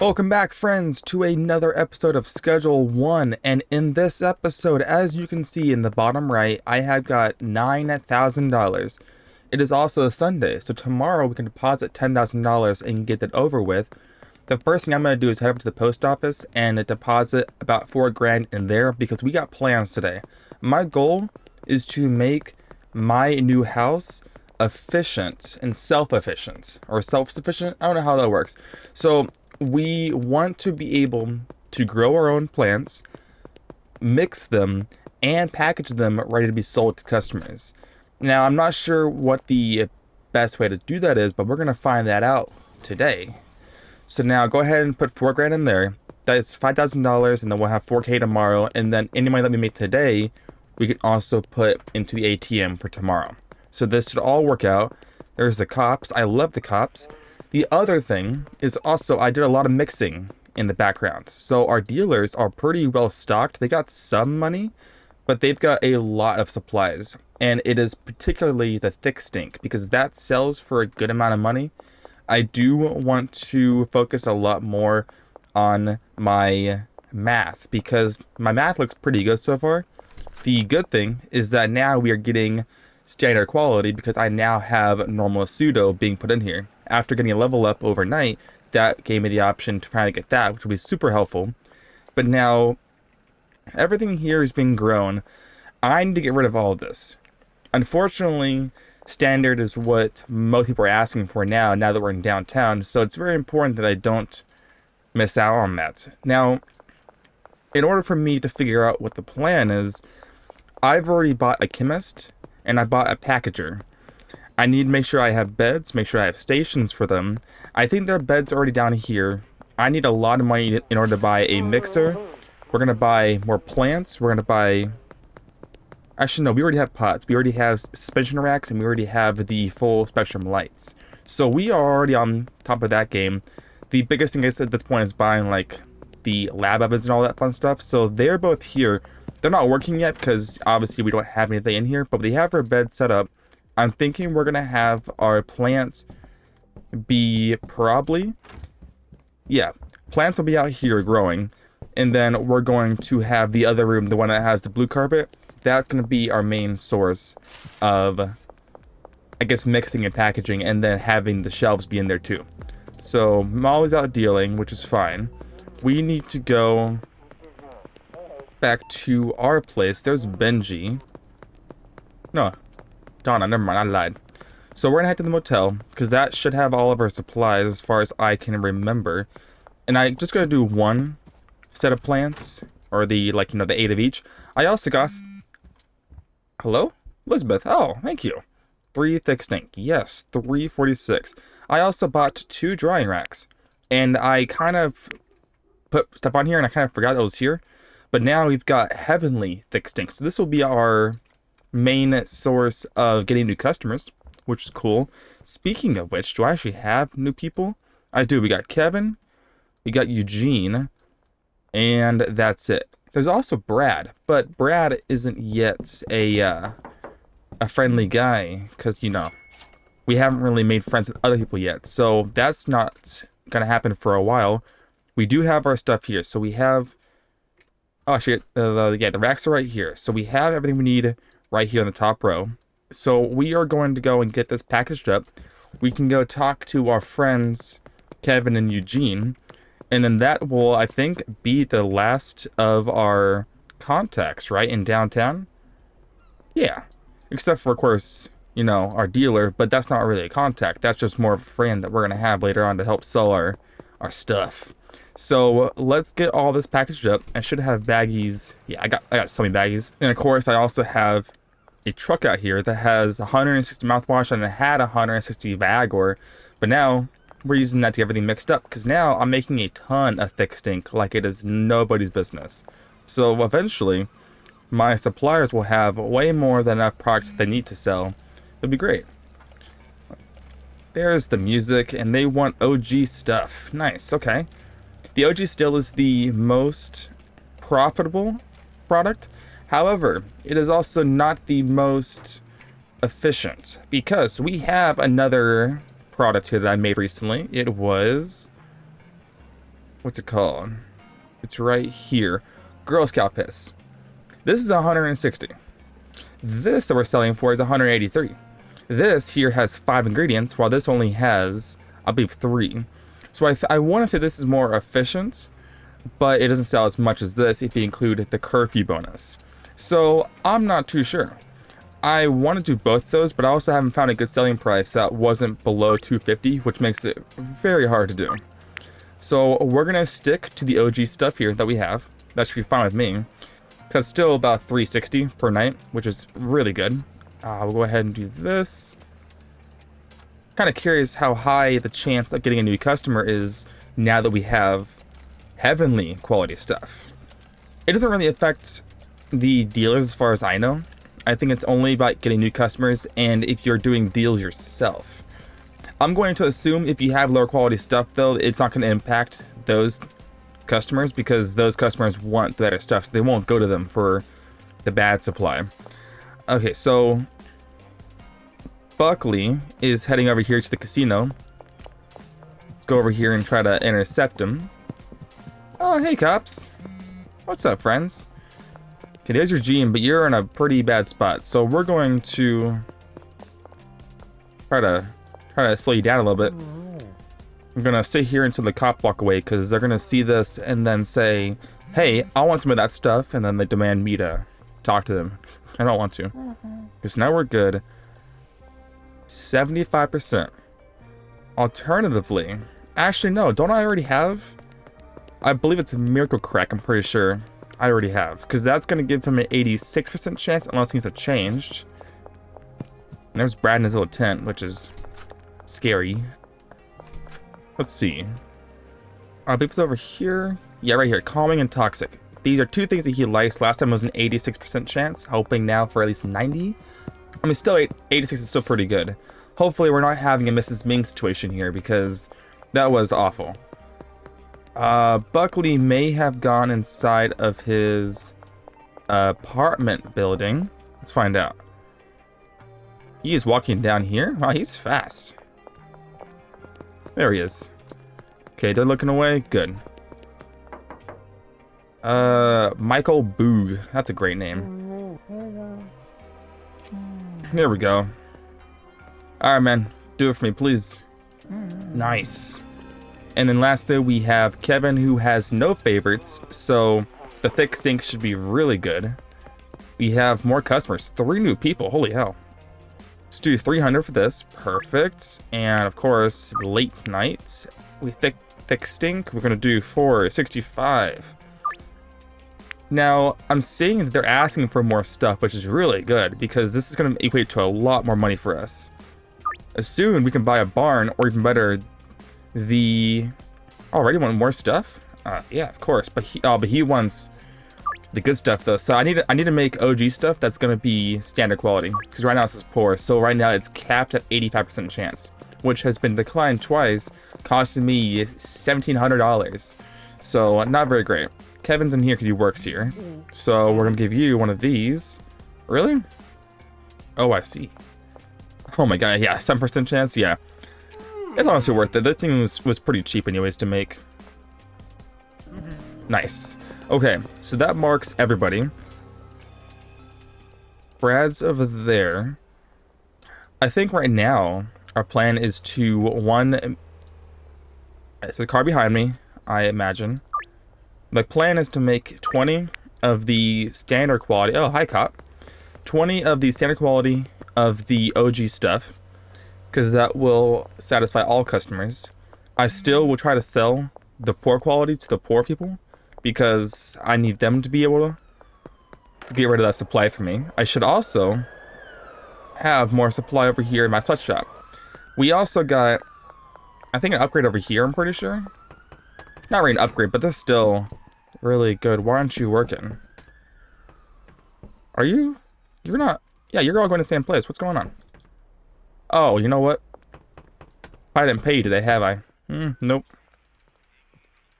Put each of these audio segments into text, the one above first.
Welcome back, friends, to another episode of Schedule 1, and in this episode, as you can see in the bottom right, I have got $9,000. It is also a Sunday, so tomorrow we can deposit $10,000 and get it over with. The first thing I'm going to do is head over to the post office and deposit about $4,000 in there because we got plans today. My goal is to make my new house efficient and self-efficient, or self-sufficient. I don't know how that works. So we want to be able to grow our own plants, mix them, and package them ready to be sold to customers. Now, I'm not sure what the best way to do that is, but we're going to find that out today. So now go ahead and put $4,000 in there. That is $5,000, and then we'll have $4,000 tomorrow. And then any money that we make today, we can also put into the ATM for tomorrow. So this should all work out. There's the cops. I love the cops. The other thing is also I did a lot of mixing in the background. So our dealers are pretty well stocked. They got some money, but they've got a lot of supplies. And it is particularly the thick stink because that sells for a good amount of money. I do want to focus a lot more on my math because my math looks pretty good so far. The good thing is that now we are getting standard quality because I now have normal pseudo being put in here. After getting a level up overnight, that gave me the option to finally get that, which will be super helpful. But now everything here is being grown. I need to get rid of all of this. Unfortunately, standard is what most people are asking for now that we're in downtown, so it's very important that I don't miss out on that. Now, in order for me to figure out what the plan is, I've already bought a chemist and I bought a packager. I need to make sure I have beds, make sure I have stations for them. I think there are beds already down here. I need a lot of money in order to buy a mixer. We're going to buy more plants. We're going to buy... Actually, no, we already have pots. We already have suspension racks, and we already have the full spectrum lights. So we are already on top of that game. The biggest thing I said at this point is buying, like, the lab ovens and all that fun stuff. So they're both here. They're not working yet because obviously we don't have anything in here, but we have our bed set up. I'm thinking we're going to have our plants be probably... Yeah, plants will be out here growing. And then we're going to have the other room, the one that has the blue carpet. That's going to be our main source of, I guess, mixing and packaging, and then having the shelves be in there too. So I'm always out dealing, which is fine. We need to go back to our place. There's Benji. No, Donna, never mind, I lied. So we're gonna head to the motel, because that should have all of our supplies as far as I can remember. And I'm just gonna do one set of plants, or the, like, you know, the 8 of each. I also got... Hello? Elizabeth, oh, thank you. 3 thick stink, yes, 346. I also bought 2 drying racks, and I kind of put stuff on here, and I kind of forgot it was here. But now we've got heavenly thick stink, so this will be our main source of getting new customers, which is cool. Speaking of which, do I actually have new people? I do. We got Kevin, we got Eugene, and that's it. There's also Brad, but Brad isn't yet a friendly guy, because, you know, we haven't really made friends with other people yet, so that's not gonna happen for a while. We do have our stuff here, so we have... Oh, actually, yeah, the racks are right here. So we have everything we need right here on the top row. So we are going to go and get this packaged up. We can go talk to our friends, Kevin and Eugene. And then that will, I think, be the last of our contacts, right, in downtown? Yeah. Except for, of course, you know, our dealer. But that's not really a contact. That's just more of a friend that we're going to have later on to help sell our stuff. So let's get all this packaged up. I should have baggies. Yeah, I got so many baggies. And of course, I also have a truck out here that has 160 mouthwash, and it had 160 Viagra. But now we're using that to get everything mixed up, because now I'm making a ton of thick stink like it is nobody's business. So eventually, my suppliers will have way more than enough products they need to sell. It'll be great. There's the music, and they want OG stuff. Nice, okay. The OG still is the most profitable product. However, it is also not the most efficient, because we have another product here that I made recently. It was what's it called? It's right here. Girl Scout piss. This is 160. This that we're selling for is 183. This here has 5 ingredients, while this only has, I believe, 3. So I want to say this is more efficient, but it doesn't sell as much as this if you include the curfew bonus. So I'm not too sure. I want to do both those, but I also haven't found a good selling price that wasn't below 250, which makes it very hard to do. So we're going to stick to the OG stuff here that we have. That should be fine with me. That's still about 360 per night, which is really good. We'll go ahead and do this. Kind of curious how high the chance of getting a new customer is now that we have heavenly quality stuff. It doesn't really affect the dealers as far as I know. I think it's only about getting new customers and if you're doing deals yourself. I'm going to assume if you have lower quality stuff though, it's not going to impact those customers because those customers want the better stuff, so they won't go to them for the bad supply. Okay, so Buckley is heading over here to the casino. Let's go over here and try to intercept him. Oh, hey cops. What's up, friends? Okay, there's your GM, but you're in a pretty bad spot. So we're going to try to slow you down a little bit. I'm gonna sit here until the cop walk away because they're gonna see this and then say, "Hey, I want some of that stuff," and then they demand me to talk to them. I don't want to, because now we're good. 75%. Alternatively, actually no, don't I already have? I believe it's a Miracle Crack. I'm pretty sure I already have, because that's going to give him an 86% chance unless things have changed. And there's Brad in his little tent, which is scary. Let's see. I believe it's over here. Yeah, right here. Calming and Toxic. These are 2 things that he likes. Last time it was an 86% chance. Hoping now for at least 90. I mean, still 86 is still pretty good. Hopefully we're not having a Mrs. Ming situation here because that was awful. Buckley may have gone inside of his apartment building. Let's find out. He is walking down here. Wow, he's fast. There he is. Okay, they're looking away. Good. Michael Boog. That's a great name. There we go. Alright, man. Do it for me, please. Nice. And then lastly, we have Kevin, who has no favorites, so the thick stink should be really good. We have more customers. 3 new people. Holy hell. Let's do 300 for this. Perfect. And of course, late night. We thick stink. We're going to do 465. Now, I'm seeing that they're asking for more stuff, which is really good because this is going to equate to a lot more money for us. Soon we can buy a barn, or even better, the... Already want more stuff? Yeah, of course. But he wants the good stuff though. So I need to make OG stuff that's going to be standard quality because right now this is poor. So right now it's capped at 85% chance, which has been declined twice, costing me $1,700. So not very great. Kevin's in here because he works here. So we're going to give you one of these. Really? Oh, I see. Oh my god, yeah, 7% chance, yeah. It's honestly worth it. This thing was pretty cheap anyways to make. Nice. Okay, so that marks everybody. Brad's over there. I think right now our plan is to it's the car behind me, I imagine. The plan is to make 20 of the standard quality. Oh, hi, cop. 20 of the standard quality of the OG stuff, because that will satisfy all customers. I still will try to sell the poor quality to the poor people, because I need them to be able to get rid of that supply for me. I should also have more supply over here in my sweatshop. We also got, I think, an upgrade over here, I'm pretty sure. Not really an upgrade, but this is still really good. Why aren't you working? Are you? You're not. Yeah, you're all going to the same place. What's going on? Oh, you know what? I didn't pay you today, have I? Nope.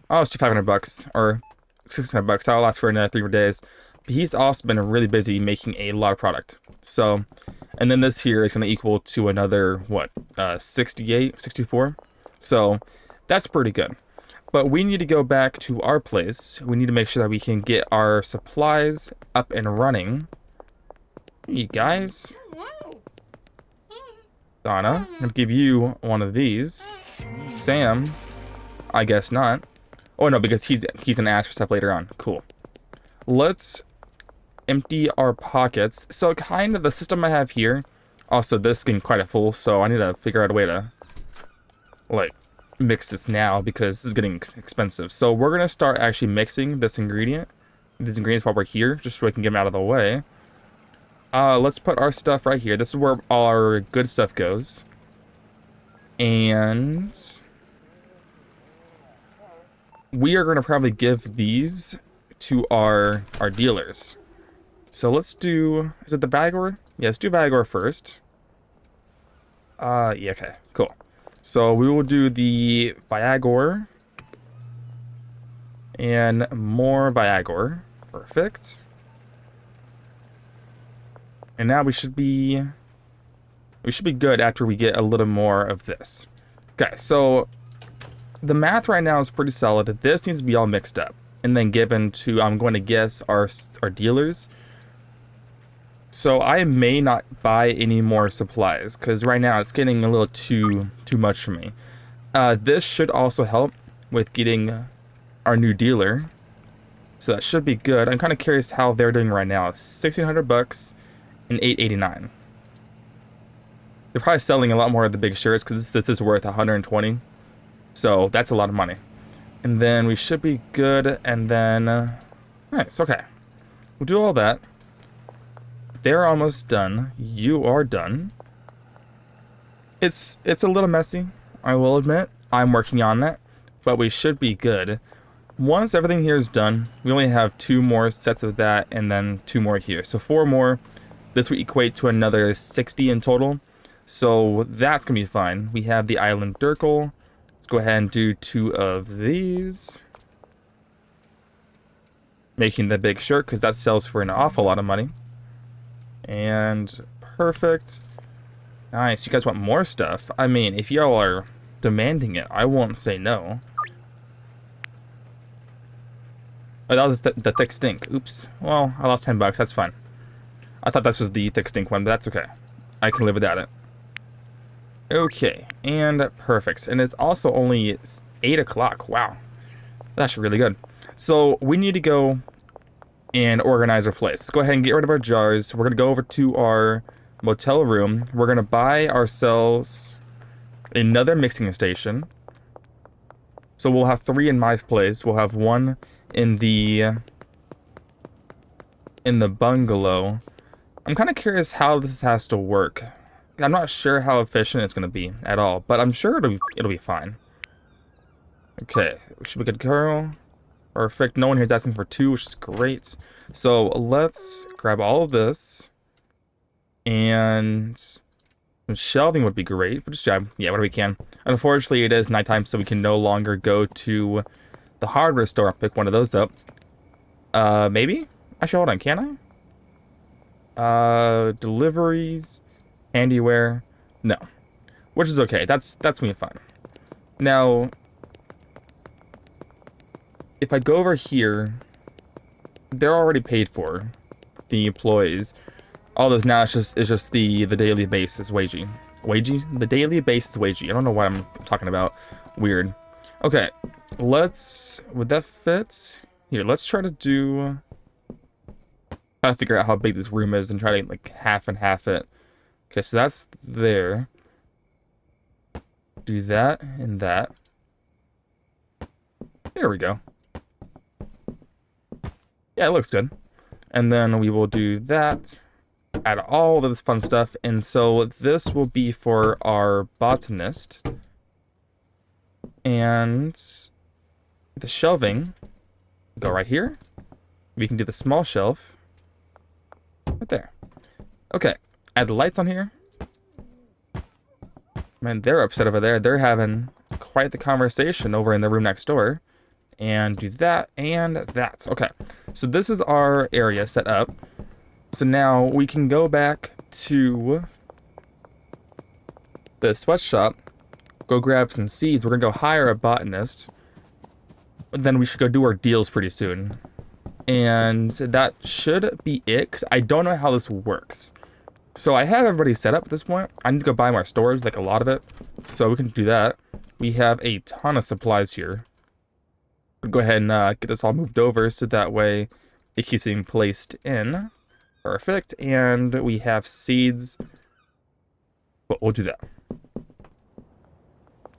Oh, it's $500 or $600. I'll last for another 3 more days. But he's also been really busy making a lot of product. So, and then this here is going to equal to another, what, 68, 64? So, that's pretty good. But we need to go back to our place. We need to make sure that we can get our supplies up and running. You guys. Donna, I'm gonna give you one of these. Sam, I guess not. Oh no, because he's gonna ask for stuff later on. Cool. Let's empty our pockets. So kind of the system I have here. Also, this is getting quite full, so I need to figure out a way to like mix this now because this is getting expensive. So we're gonna start actually mixing these ingredients while we're here, just so we can get them out of the way. Let's put our stuff right here. This is where all our good stuff goes. And we are gonna probably give these to our dealers. So let's do, is it the Viagra? Yeah, let's do Viagra first. Yeah, okay, cool. So we will do the Viagra and more Viagra. Perfect. And now we should be good after we get a little more of this. Okay, so the math right now is pretty solid. This needs to be all mixed up and then given to, I'm going to guess, our dealers. So I may not buy any more supplies because right now it's getting a little too much for me. This should also help with getting our new dealer. So that should be good. I'm kind of curious how they're doing right now. $1,600 and $889. They're probably selling a lot more of the big shirts because this is worth $120. So that's a lot of money. And then we should be good. And then, nice, okay. We'll do all that. They're almost done. You are done. It's a little messy, I will admit. I'm working on that, but we should be good. Once everything here is done, we only have 2 more sets of that and then 2 more here. So 4 more. This would equate to another 60 in total. So that's gonna be fine. We have the Island Durkle. Let's go ahead and do 2 of these. Making the big shirt because that sells for an awful lot of money. And perfect. Nice. You guys want more stuff? I mean, if y'all are demanding it, I won't say no. Oh, that was the thick stink. Oops. Well, I lost $10. That's fine. I thought this was the thick stink one, but that's okay. I can live without it. Okay. And perfect. And it's also only 8 o'clock. Wow. That's really good. So we need to go and organize our place. Let's go ahead and get rid of our jars. We're going to go over to our motel room. We're going to buy ourselves another mixing station. So we'll have 3 in my place. We'll have 1 in the bungalow. I'm kind of curious how this has to work. I'm not sure how efficient it's going to be at all, but I'm sure it'll be fine. Okay, we should be good, girl. Perfect. No one here is asking for 2, which is great. So let's grab all of this. And shelving would be great. Just grab, yeah, whatever we can. Unfortunately, it is nighttime, so we can no longer go to the hardware store and pick one of those up. Maybe? Actually, hold on. Can I? Deliveries, handiwear. No. Which is okay. That's gonna be fun. Now, if I go over here, they're already paid for, the employees. All this now is just the daily basis wagey. Wagey? The daily basis wagey. I don't know what I'm talking about. Weird. Okay, would that fit? Here, let's try to figure out how big this room is and try to like half and half it. Okay, so that's there. Do that and that. There we go. Yeah, it looks good. And then we will do that. Add all of this fun stuff. And so this will be for our botanist. And the shelving, go right here. We can do the small shelf. Right there. Okay. Add the lights on here. Man, they're upset over there. They're having quite the conversation over in the room next door. And do that and that. Okay, so this is our area set up. So now we can go back to the sweatshop, go grab some seeds. We're gonna go hire a botanist. then we should go do our deals pretty soon. And that should be it, 'cause I don't know how this works. So I have everybody set up at this point. I need to go buy more storage, like a lot of it. So we can do that. We have a ton of supplies here. We'll go ahead and get this all moved over so that way it keeps being placed in. Perfect. And we have seeds. But we'll do that.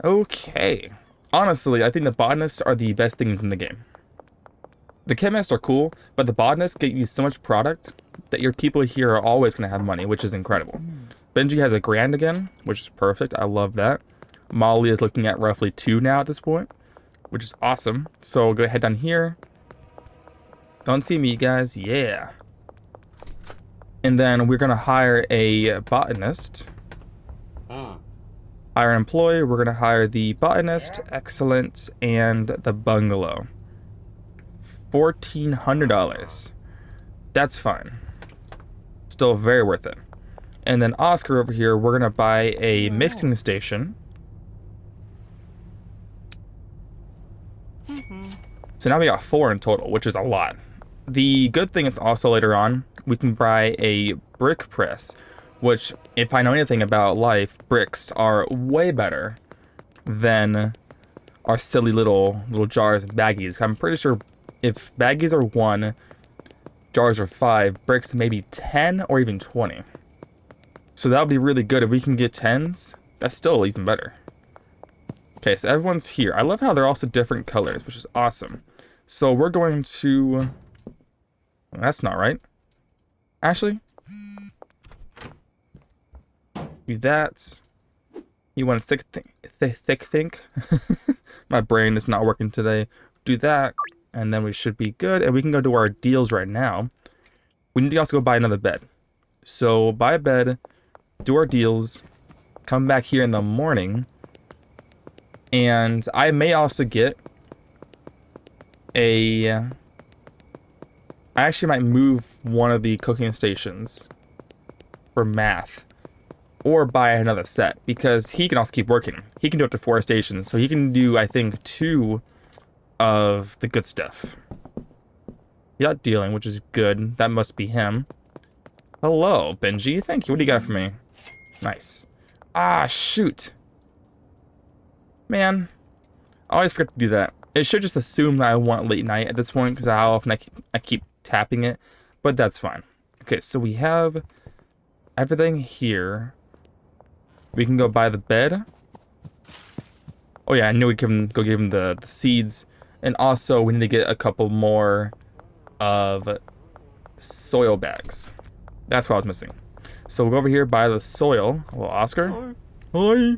Okay. Honestly, I think the botanists are the best things in the game. The chemists are cool, but the botanists get you so much product that your people here are always going to have money, which is incredible. Benji has $1,000 again, which is perfect. I love that. Molly is looking at roughly 2 now at this point, which is awesome. So we'll go ahead down here. Don't see me, guys. Yeah. And then we're going to hire a botanist. Hire an employee. We're going to hire the botanist. Excellent. And the bungalow. $1,400. That's fine. Still very worth it. And then Oscar over here, we're going to buy a mixing station. So now we got 4 in total, which is a lot. The good thing is also later on, we can buy a brick press, which, if I know anything about life, bricks are way better than our silly little jars and baggies. I'm pretty sure if baggies are 1, jars are 5, bricks maybe 10 or even 20. So that would be really good. If we can get 10s, that's still even better. Okay, so everyone's here. I love how they're also different colors, which is awesome. So we're going to... That's not right. Ashley? Do that. You want to thick think? My brain is not working today. Do that. And then we should be good. And we can go do our deals right now. We need to also go buy another bed. So buy a bed, do our deals, come back here in the morning. And I may also get a... I actually might move one of the cooking stations for math. Or buy another set. Because he can also keep working. He can do up to 4 stations. So he can do, I think, 2... of the good stuff. Yeah, dealing, which is good. That must be him. Hello, Benji. Thank you. What do you got for me? Nice. Ah, shoot. Man. I always forget to do that. It should just assume that I want late night at this point, because how often I keep tapping it. But that's fine. Okay, so we have everything here. We can go buy the bed. Oh yeah, I knew we can go give him the seeds. And also, we need to get a couple more of soil bags. That's what I was missing. So we'll go over here, buy the soil. Hello, Oscar. Hi.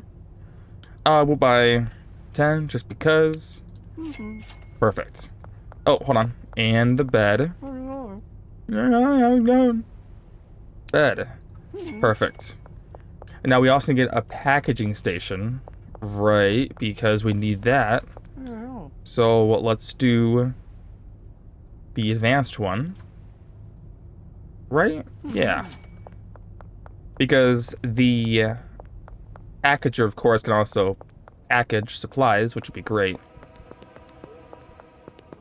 We'll buy 10 just because. Perfect. Oh, hold on. And the bed. Bed. Perfect. And now we also need to get a packaging station. Right, because we need that. So let's do the advanced one. Right? Yeah. Because the packager, of course, can also package supplies, which would be great.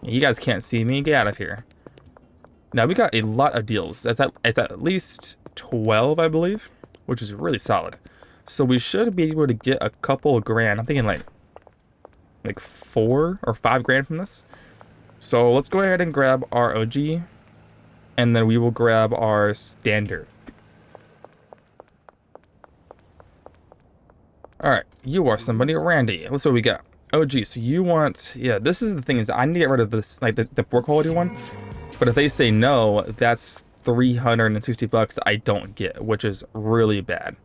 You guys can't see me. Get out of here. Now, we got a lot of deals. It's at least 12, I believe, which is really solid. So we should be able to get a couple of grand. I'm thinking like 4 or 5 grand from this. So let's go ahead and grab our OG. And then we will grab our standard. Alright, you are somebody. Randy. Let's see what we got. OG, so you want... Yeah, this is the thing, is I need to get rid of this, like the poor quality one. But if they say no, that's $360 I don't get, which is really bad.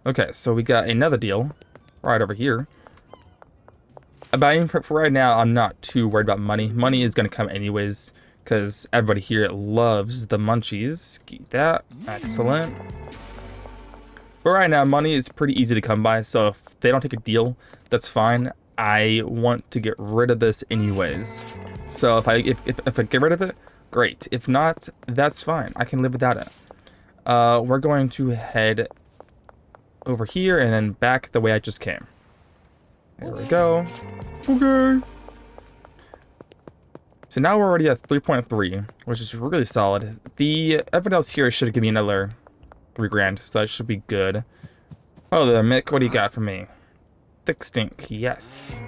Okay, so we got another deal right over here. But for right now, I'm not too worried about money. Money is going to come anyways, because everybody here loves the munchies. Keep that. Excellent. But right now, money is pretty easy to come by, so if they don't take a deal, that's fine. I want to get rid of this anyways. So if I get rid of it, great. If not, that's fine. I can live without it. We're going to head over here and then back the way I just came. There we go. Okay. So now we're already at 3.3, which is really solid. The everything else here should give me another 3 grand, so that should be good. Oh, there, Mick, what do you got for me? Thick stink, yes.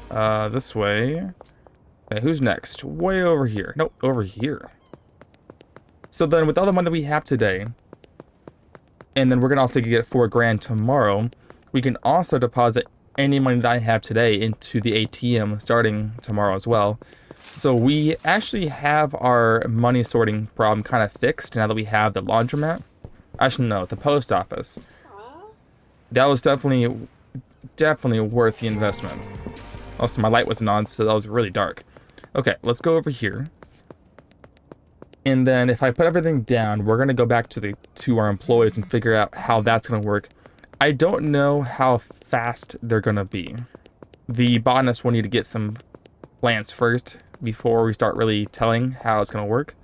This way. Okay, who's next? Way over here. Nope, over here. So then, with all the money that we have today, and then we're gonna also get 4 grand tomorrow, we can also deposit any money that I have today into the ATM starting tomorrow as well. So we actually have our money sorting problem kind of fixed now that we have the laundromat. Actually, no, the post office. That was definitely worth the investment. Also, my light wasn't on, so that was really dark. Okay, let's go over here. And then if I put everything down, we're gonna go back to our employees and figure out how that's gonna work. I don't know how fast they're gonna be. The botanists will need to get some plants first before we start really telling how it's gonna work.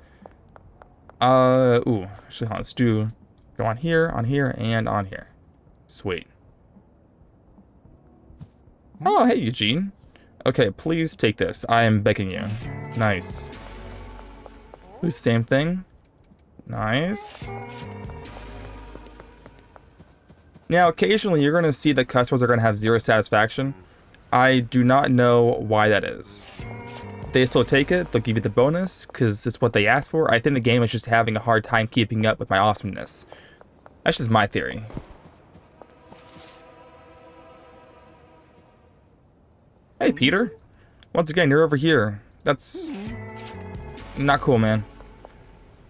Actually, let's go on here, and on here. Sweet. Oh, hey, Eugene. Okay, please take this. I am begging you. Nice. Ooh, same thing. Nice. Now, occasionally, you're going to see that customers are going to have 0 satisfaction. I do not know why that is. They still take it. They'll give you the bonus because it's what they asked for. I think the game is just having a hard time keeping up with my awesomeness. That's just my theory. Hey, Peter. Once again, you're over here. That's not cool, man.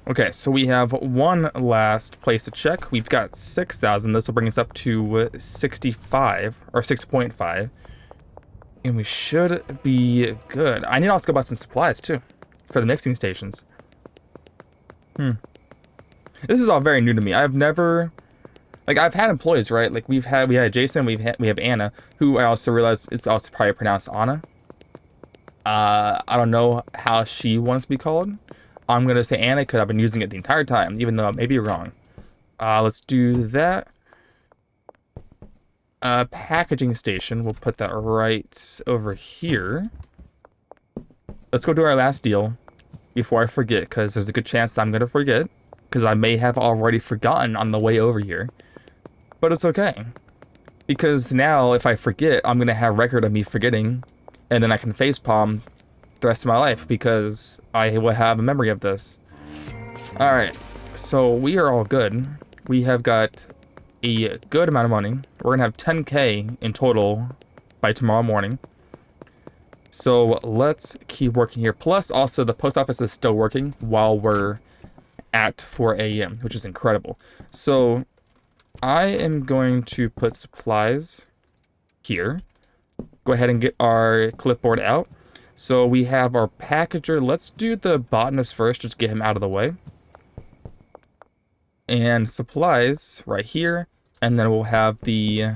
Okay, so we have one last place to check. We've got 6,000. This will bring us up to 65 or 6.5. And we should be good. I need to also go buy some supplies too for the mixing stations. This is all very new to me. I've never, like, I've had employees, right? Like we had Jason, we have Anna, who I also realized is also probably pronounced Anna. I don't know how she wants to be called. I'm gonna say Anna because I've been using it the entire time, even though I may be wrong. Let's do that. Packaging station. We'll put that right over here. Let's go do our last deal before I forget, because there's a good chance that I'm gonna forget, because I may have already forgotten on the way over here. But it's okay, because now if I forget, I'm gonna have record of me forgetting, and then I can facepalm the rest of my life because I will have a memory of this. All right, so we are all good. We have got a good amount of money. We're gonna have 10K in total by tomorrow morning. So let's keep working here. Plus, also the post office is still working while we're at 4 a.m., which is incredible. So I am going to put supplies here. Go ahead and get our clipboard out. So we have our packager. Let's do the botanist first, just get him out of the way. And supplies right here. And then we'll have the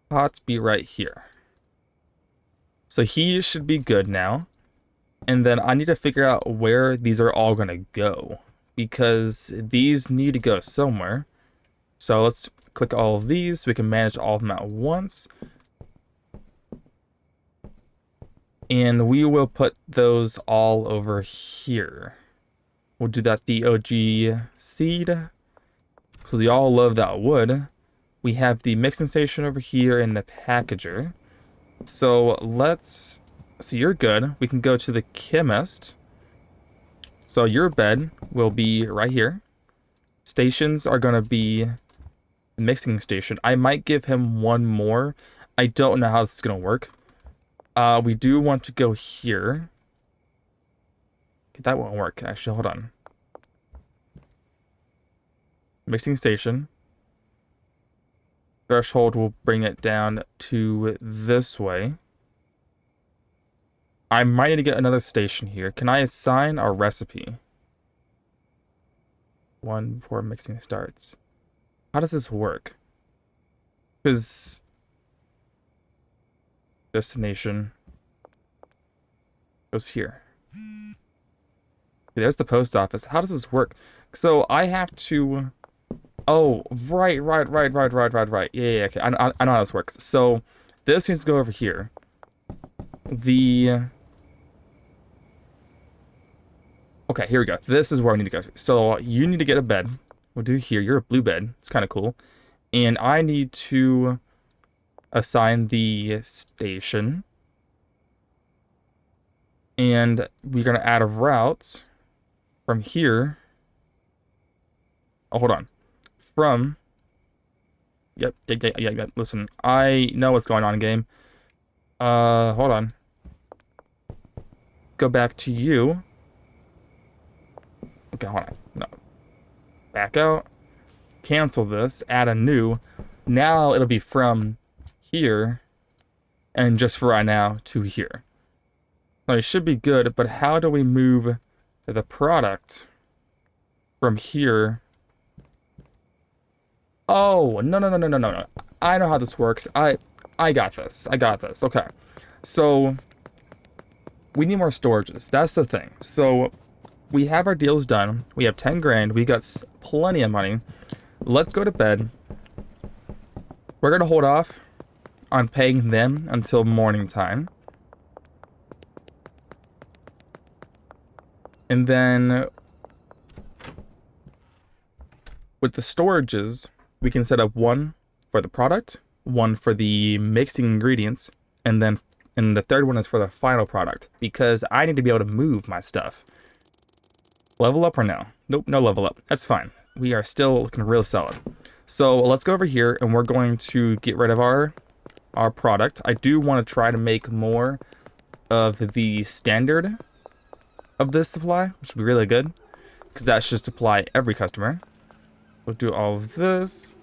pots be right here. So he should be good now. And then I need to figure out where these are all going to go, because these need to go somewhere. So let's click all of these so we can manage all of them at once. And we will put those all over here. We'll do that the OG seed, because we all love that wood. We have the mixing station over here and the packager. So let's, so you're good. We can go to the chemist. So your bed will be right here. Stations are going to be the mixing station. I might give him one more. I don't know how this is going to work. We do want to go here. That won't work, actually. Hold on. Mixing station. Threshold will bring it down to this way. I might need to get another station here. Can I assign our recipe? 1 before mixing starts. How does this work? Because destination goes here. Okay, there's the post office. How does this work? So I have to... Oh, right. Yeah, okay. I know how this works. So this needs to go over here. The Okay, here we go. This is where we need to go. So you need to get a bed. We'll do here. You're a blue bed. It's kind of cool. And I need to assign the station. And we're going to add a route from here. Oh, hold on. From... Yep. Listen, I know what's going on, game. Hold on. Go back to you. Okay, hold on. No. Back out. Cancel this. Add a new. Now it'll be from here. And just for right now, to here. Now, it should be good, but how do we move the product from here? Oh, no. I know how this works. I got this. Okay. So, we need more storages. That's the thing. So, we have our deals done. We have 10 grand. We got plenty of money. Let's go to bed. We're going to hold off on paying them until morning time. And then with the storages, we can set up one for the product, one for the mixing ingredients, and the third one is for the final product, because I need to be able to move my stuff. Level up or no? Nope, no level up. That's fine. We are still looking real solid. So let's go over here and we're going to get rid of our product. I do want to try to make more of the standard of this supply, which would be really good, because that should supply every customer. We'll do all of this,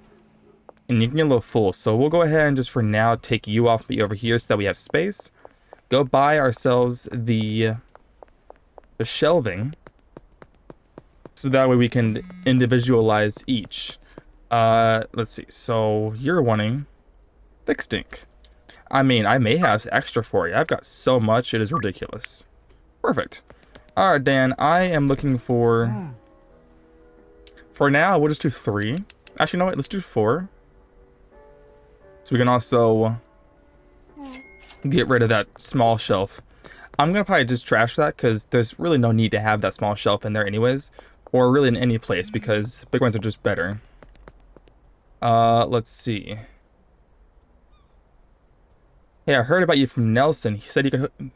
and you can get a little full. So we'll go ahead and just for now take you off, put you over here so that we have space. Go buy ourselves the shelving, so that way we can individualize each. Let's see. So you're wanting thick stink. I mean, I may have extra for you. I've got so much, it is ridiculous. Perfect. All right, Dan, I am looking for now, we'll just do 3. Actually, you know what? Let's do 4. So we can also get rid of that small shelf. I'm going to probably just trash that because there's really no need to have that small shelf in there anyways. Or really in any place because big ones are just better. Let's see. Hey, I heard about you from Nelson. He said you could...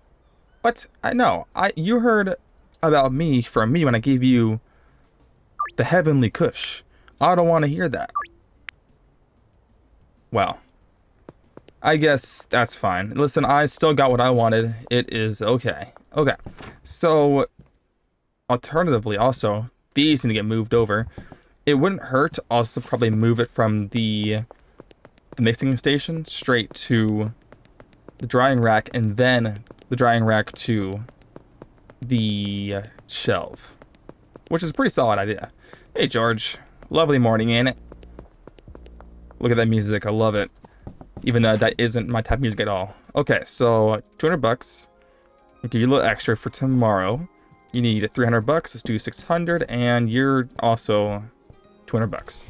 What? I know. You heard about me from me when I gave you the heavenly kush. I don't want to hear that. Well, I guess that's fine. Listen, I still got what I wanted. It is okay. Okay. So, alternatively, also, these need to get moved over. It wouldn't hurt to also probably move it from the mixing station straight to the drying rack, and then the drying rack to the shelf, which is a pretty solid idea. Hey, George. Lovely morning, ain't it? Look at that music. I love it. Even though that isn't my type of music at all. Okay, so $200. I'll give you a little extra for tomorrow. You need $300. Let's do 600, and you're also $200.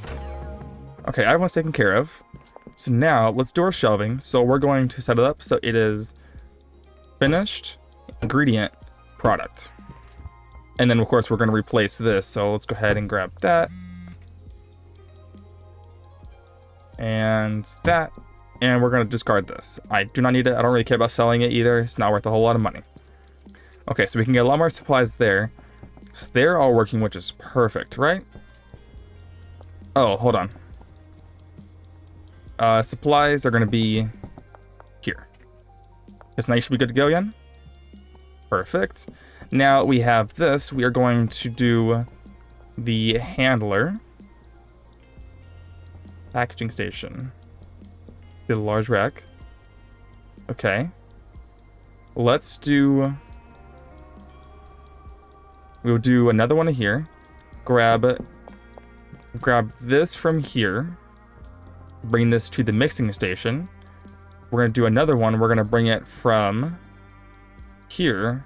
Okay, everyone's taken care of. So now let's do our shelving. So we're going to set it up so it is finished ingredient product. And then of course we're going to replace this. So let's go ahead and grab that. And that. And we're going to discard this. I do not need it. I don't really care about selling it either. It's not worth a whole lot of money. Okay, so we can get a lot more supplies there. So they're all working, which is perfect, right? Oh, hold on. Supplies are going to be here. This night should be good to go again. Perfect. Now we have this. We are going to do the handler. Packaging station. The large rack. Okay. Let's do... We'll do another one here. Grab this from here. Bring this to the mixing station. We're going to do another one. We're going to bring it from here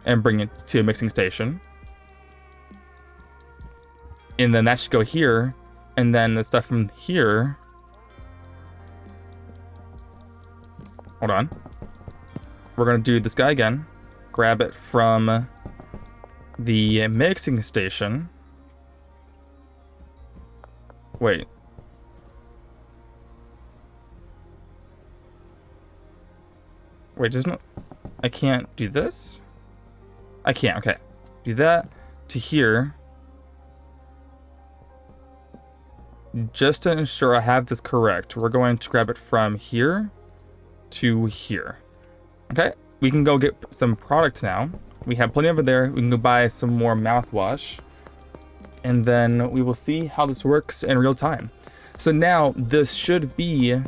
and bring it to a mixing station. And then that should go here. And then the stuff from here. Hold on. We're going to do this guy again. Grab it from the mixing station. Wait. Wait, I can't do this? I can't, okay. Do that to here. Just to ensure I have this correct, we're going to grab it from here to here. Okay, we can go get some product now. We have plenty over there. We can go buy some more mouthwash. And then we will see how this works in real time. So now this should be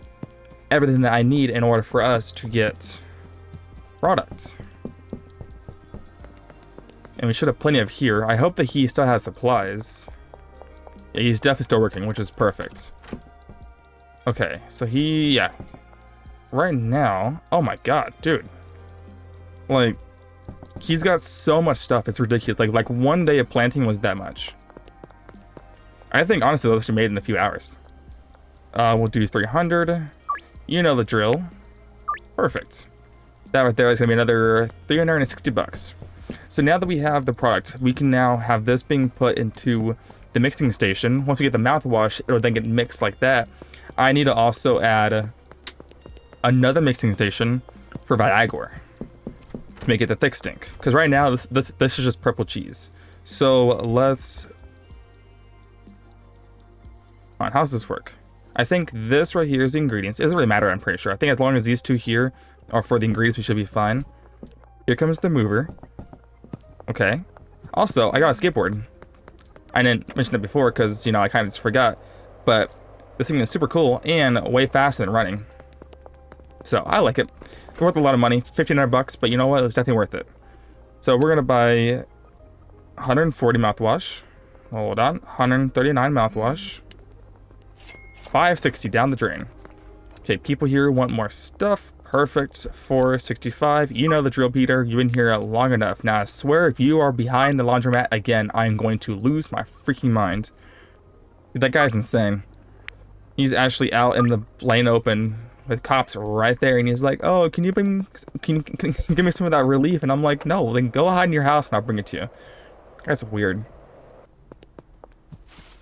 everything that I need in order for us to get product. And we should have plenty of here. I hope that he still has supplies. Yeah, he's definitely still working, which is perfect. Okay, so yeah. Right now, oh my god, dude. Like, he's got so much stuff, it's ridiculous. Like one day of planting was that much. I think, honestly, those should be made in a few hours. We'll do 300. You know the drill. Perfect. That right there is going to be another 360 bucks. So now that we have the product, we can now have this being put into the mixing station. Once we get the mouthwash, it'll then get mixed like that. I need to also add another mixing station for Viagra to make it the thick stink. Because right now, this is just purple cheese. So let's... Alright, how does this work? I think this right here is the ingredients. It doesn't really matter, I'm pretty sure. I think as long as these two here are for the ingredients, we should be fine. Here comes the mover. Okay. Also, I got a skateboard. I didn't mention it before because, you know, I kind of just forgot. But this thing is super cool and way faster than running. So, I like it. It's worth a lot of money. 1,500 bucks, but you know what? It was definitely worth it. So, we're going to buy 140 mouthwash. Hold on. 139 mouthwash. 560 down the drain. Okay, people here want more stuff. Perfect. 465. You know the drill, Peter. You've been here long enough. Now, I swear, if you are behind the laundromat again, I'm going to lose my freaking mind. Dude, that guy's insane. He's actually out in the lane open with cops right there, and he's like, "Oh, can you give me some of that relief?" And I'm like, "No, then go hide in your house, and I'll bring it to you." That's weird.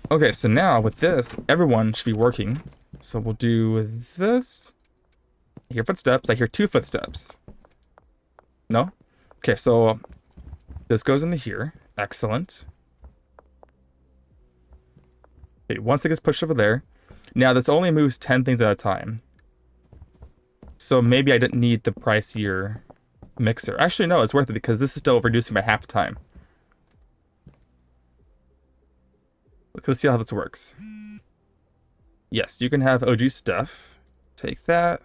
Okay, so now with this, everyone should be working. So we'll do this. I hear footsteps. I hear 2 footsteps. No? Okay, so this goes into here. Excellent. Okay, once it gets pushed over there. Now, this only moves 10 things at a time. So maybe I didn't need the pricier mixer. Actually, no, it's worth it because this is still reducing by half the time. Let's see how this works. Yes, you can have OG stuff. Take that.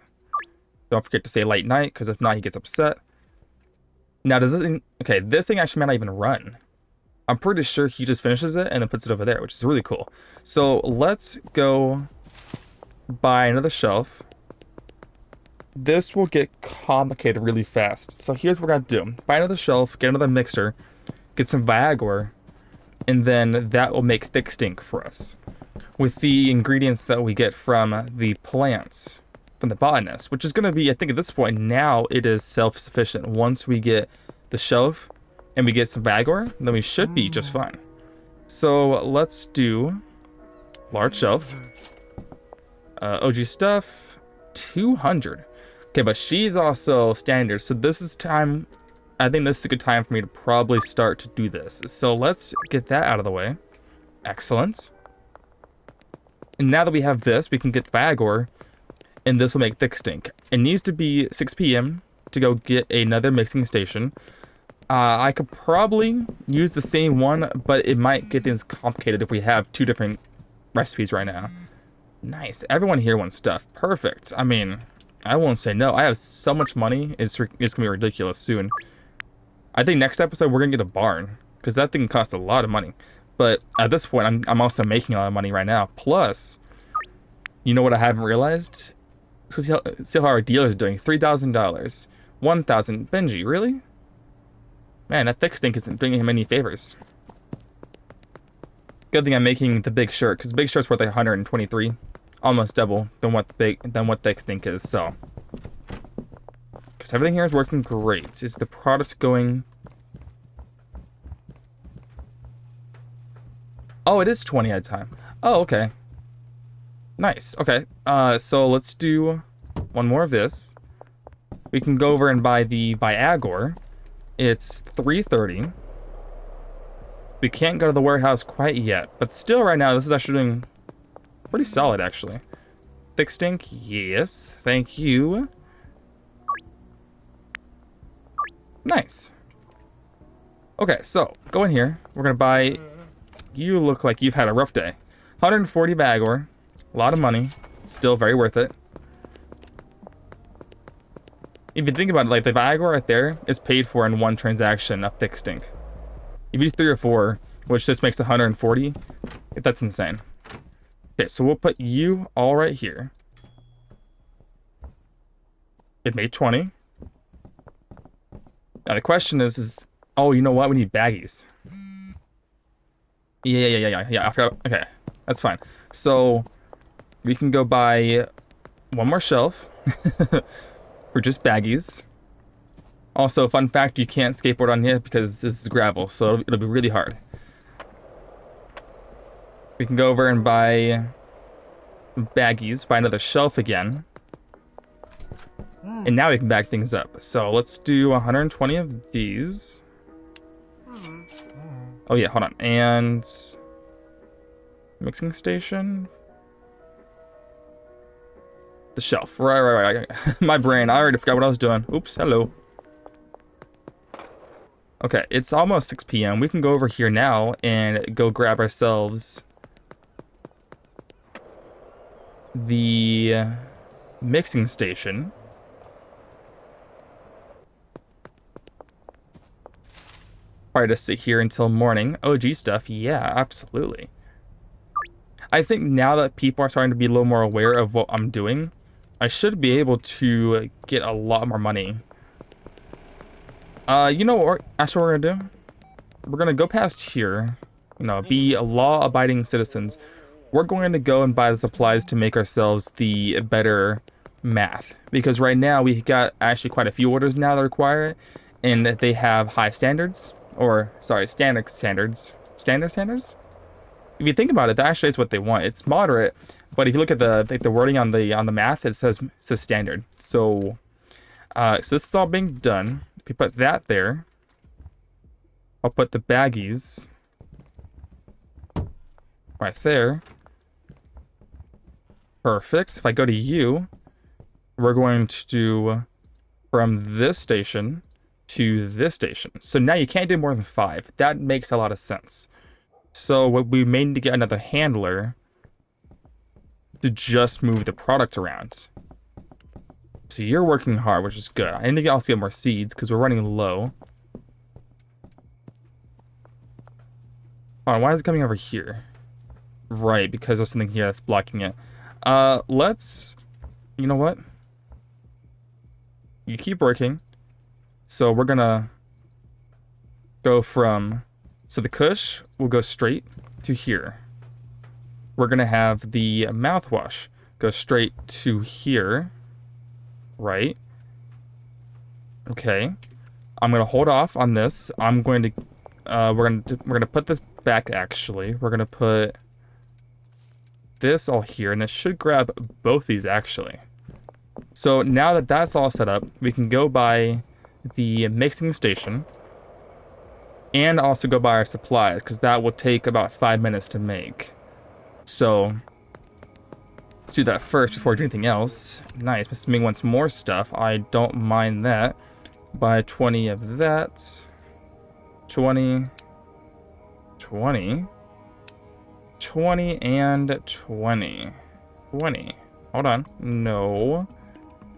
Don't forget to say late night, because if not, he gets upset. Now, does this thing... Okay, this thing actually might not even run. I'm pretty sure he just finishes it and then puts it over there, which is really cool. So, let's go buy another shelf. This will get complicated really fast. So, here's what we're going to do. Buy another shelf, get another mixer, get some Viagra, and then that will make thick stink for us. With the ingredients that we get from the plants, from the botanist, which is going to be, I think at this point, now it is self-sufficient. Once we get the shelf and we get some Viagra, then we should be just fine. So let's do large shelf. OG stuff, 200. Okay, but she's also standard. So this is time... I think this is a good time for me to probably start to do this. So let's get that out of the way. Excellent. And now that we have this, we can get Viagra, and this will make thick stink. It needs to be 6 p.m. to go get another mixing station. I could probably use the same one, but it might get things complicated if we have 2 different recipes right now. Nice. Everyone here wants stuff. Perfect. I mean, I won't say no. I have so much money. It's going to be ridiculous soon. I think next episode we're going to get a barn, because that thing costs a lot of money. But at this point, I'm also making a lot of money right now. Plus, you know what I haven't realized? See how our dealers are doing. $3,000. $1,000. Benji, really? Man, that thick stink isn't doing him any favors. Good thing I'm making the big shirt, because the big shirt's worth like 123. Almost double than what thick stink is, so. Because everything here is working great. Is the product going... Oh, it is 20 at a time. Oh, okay. Nice. Okay. So let's do one more of this. We can go over and buy the Viagra. It's 330. We can't go to the warehouse quite yet, but still right now, this is actually doing pretty solid, actually. Thick stink? Yes. Thank you. Nice. Okay, so go in here. We're going to buy... You look like you've had a rough day. 140 Viagra. A lot of money. Still very worth it. If you think about it, like the Viagra right there is paid for in one transaction of Thick Stink. If you do 3 or 4, which just makes 140, that's insane. Okay, so we'll put you all right here. It made 20. Now the question is oh, you know what? We need baggies. Yeah. I forgot. Okay, that's fine. So we can go buy one more shelf for just baggies. Also, fun fact, you can't skateboard on here because this is gravel, so it'll be really hard. We can go over and buy baggies, buy another shelf again. And now we can bag things up. So let's do 120 of these. Oh yeah, hold on. And mixing station. The shelf. Right. My brain, I already forgot what I was doing. Oops, hello. Okay, it's almost 6 p.m. We can go over here now and go grab ourselves the mixing station. Probably just sit here until morning. OG stuff, yeah, absolutely. I think now that people are starting to be a little more aware of what I'm doing, I should be able to get a lot more money. You know what? That's what we're gonna do. We're gonna go past here. You know, be a law-abiding citizens. We're going to go and buy the supplies to make ourselves the better math. Because right now we got actually quite a few orders now that require it, and that they have high standards, or sorry, standard standards. Standard standards? If you think about it, that actually is what they want. It's moderate, but if you look at the wording on the math, it says standard. So, so this is all being done. If you put that there, I'll put the baggies right there. Perfect. If I go to you, we're going to do from this station to this station. So now you can't do more than 5. That makes a lot of sense. So we may need to get another handler to just move the product around. So you're working hard, which is good. I need to also get more seeds because we're running low. Oh, why is it coming over here? Right, because there's something here that's blocking it. Let's... You know what? You keep working. So we're gonna go from... So the Kush will go straight to here. We're gonna have the mouthwash go straight to here. Right. Okay. I'm gonna hold off on this. I'm going to we're gonna put this back actually. We're gonna put this all here, and it should grab both these actually. So now that that's all set up, we can go by the mixing station and also go buy our supplies, because that will take about 5 minutes to make. So let's do that first before we do anything else. Nice. Mr. Ming wants more stuff. I don't mind that. Buy 20 of that. 20. 20. 20 and 20. 20. Hold on. No.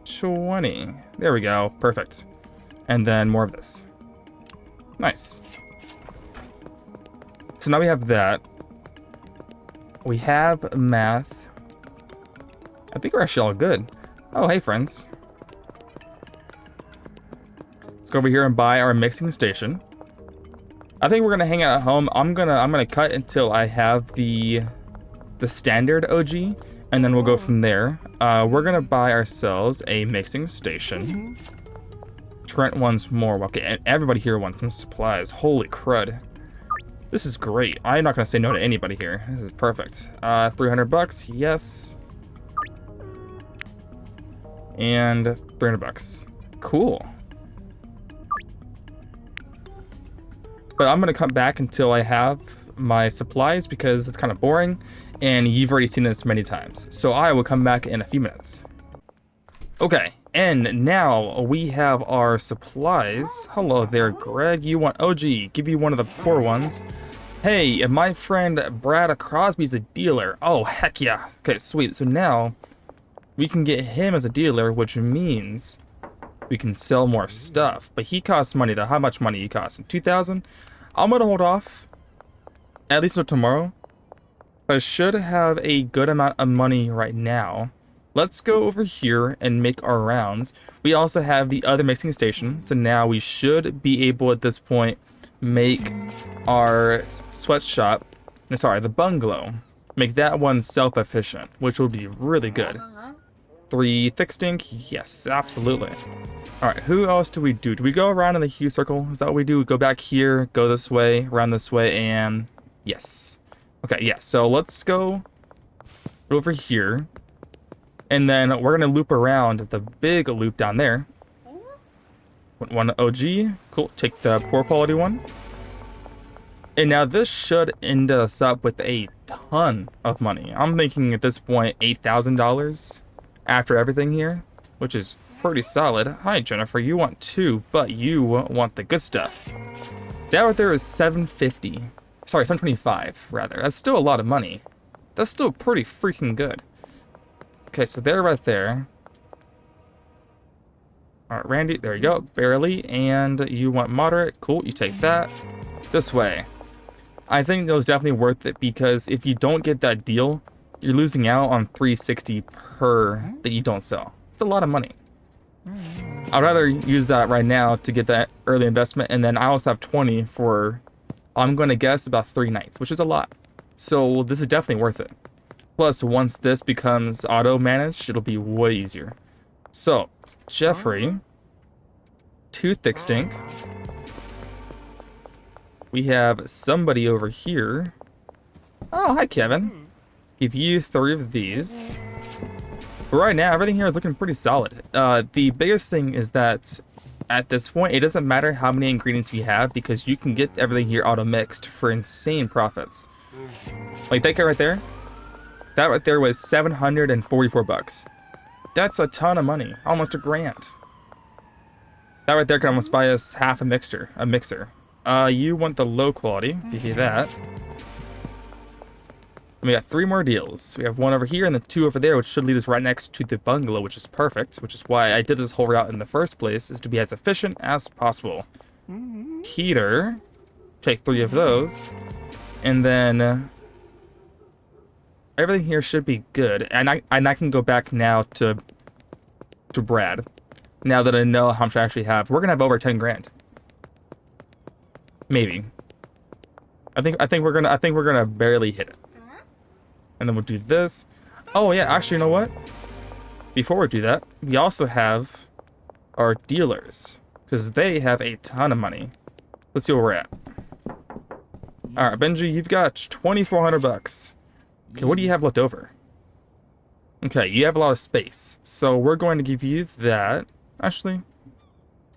20. There we go. Perfect. And then more of this. Nice. So now we have that. We have math. I think we're actually all good. Oh, hey, friends. Let's go over here and buy our mixing station. I think we're gonna hang out at home. I'm gonna cut until I have the standard OG, and then we'll go from there. We're gonna buy ourselves a mixing station. Trent wants more. Okay, and everybody here wants some supplies. Holy crud. This is great. I'm not going to say no to anybody here. This is perfect. 300 bucks, yes. And 300 bucks. Cool. But I'm going to come back until I have my supplies because it's kind of boring and you've already seen this many times. So I will come back in a few minutes. Okay, and now we have our supplies. Hello there, Greg. You want OG? Give you one of the poor ones. Hey, my friend Brad Crosby's a dealer. Oh, heck yeah. Okay, sweet. So now we can get him as a dealer, which means we can sell more stuff. But he costs money though. How much money he costs? 2,000? I'm gonna hold off at least until tomorrow. But I should have a good amount of money right now. Let's go over here and make our rounds. We also have the other mixing station. So now we should be able at this point make our sweatshop, sorry, the bungalow. Make that one self-efficient, which will be really good. 3 thick stink? Yes, absolutely. Alright, who else do we do? Do we go around in the hue circle? Is that what we do? We go back here, go this way, around this way, and yes. Okay, yeah, so let's go over here. And then we're going to loop around the big loop down there. One OG. Cool. Take the poor quality one. And now this should end us up with a ton of money. I'm thinking at this point $8,000 after everything here, which is pretty solid. Hi, Jennifer. You want 2, but you want the good stuff. That right there is 750. Sorry, 725 rather. That's still a lot of money. That's still pretty freaking good. Okay, so they're right there. Alright, Randy, there you go. Barely. And you want moderate. Cool, you take that. This way. I think that was definitely worth it because if you don't get that deal, you're losing out on 360 per that you don't sell. It's a lot of money. I'd rather use that right now to get that early investment, and then I also have 20 for, I'm going to guess, about 3 nights, which is a lot. So this is definitely worth it. Plus, once this becomes auto-managed, it'll be way easier. So, Jeffrey, 2 thick stink. We have somebody over here. Oh, hi, Kevin. Give you 3 of these. But right now, everything here is looking pretty solid. The biggest thing is that at this point, it doesn't matter how many ingredients you have because you can get everything here auto-mixed for insane profits. Like that guy right there. That right there was 744 bucks. That's a ton of money, almost $1,000. That right there can almost buy us half a mixer. You want the low quality, give you that. And we got 3 more deals. We have 1 over here and then 2 over there, which should lead us right next to the bungalow, which is perfect, which is why I did this whole route in the first place, is to be as efficient as possible. Heater, take 3 of those, and then everything here should be good, and I can go back now to Brad. Now that I know how much I actually have, we're gonna have over 10 grand. Maybe. I think we're gonna barely hit it. And then we'll do this. Oh yeah, actually, you know what? Before we do that, we also have our dealers because they have a ton of money. Let's see where we're at. All right, Benji, you've got 2,400 bucks. Okay, what do you have left over? Okay, you have a lot of space, so we're going to give you that. Actually,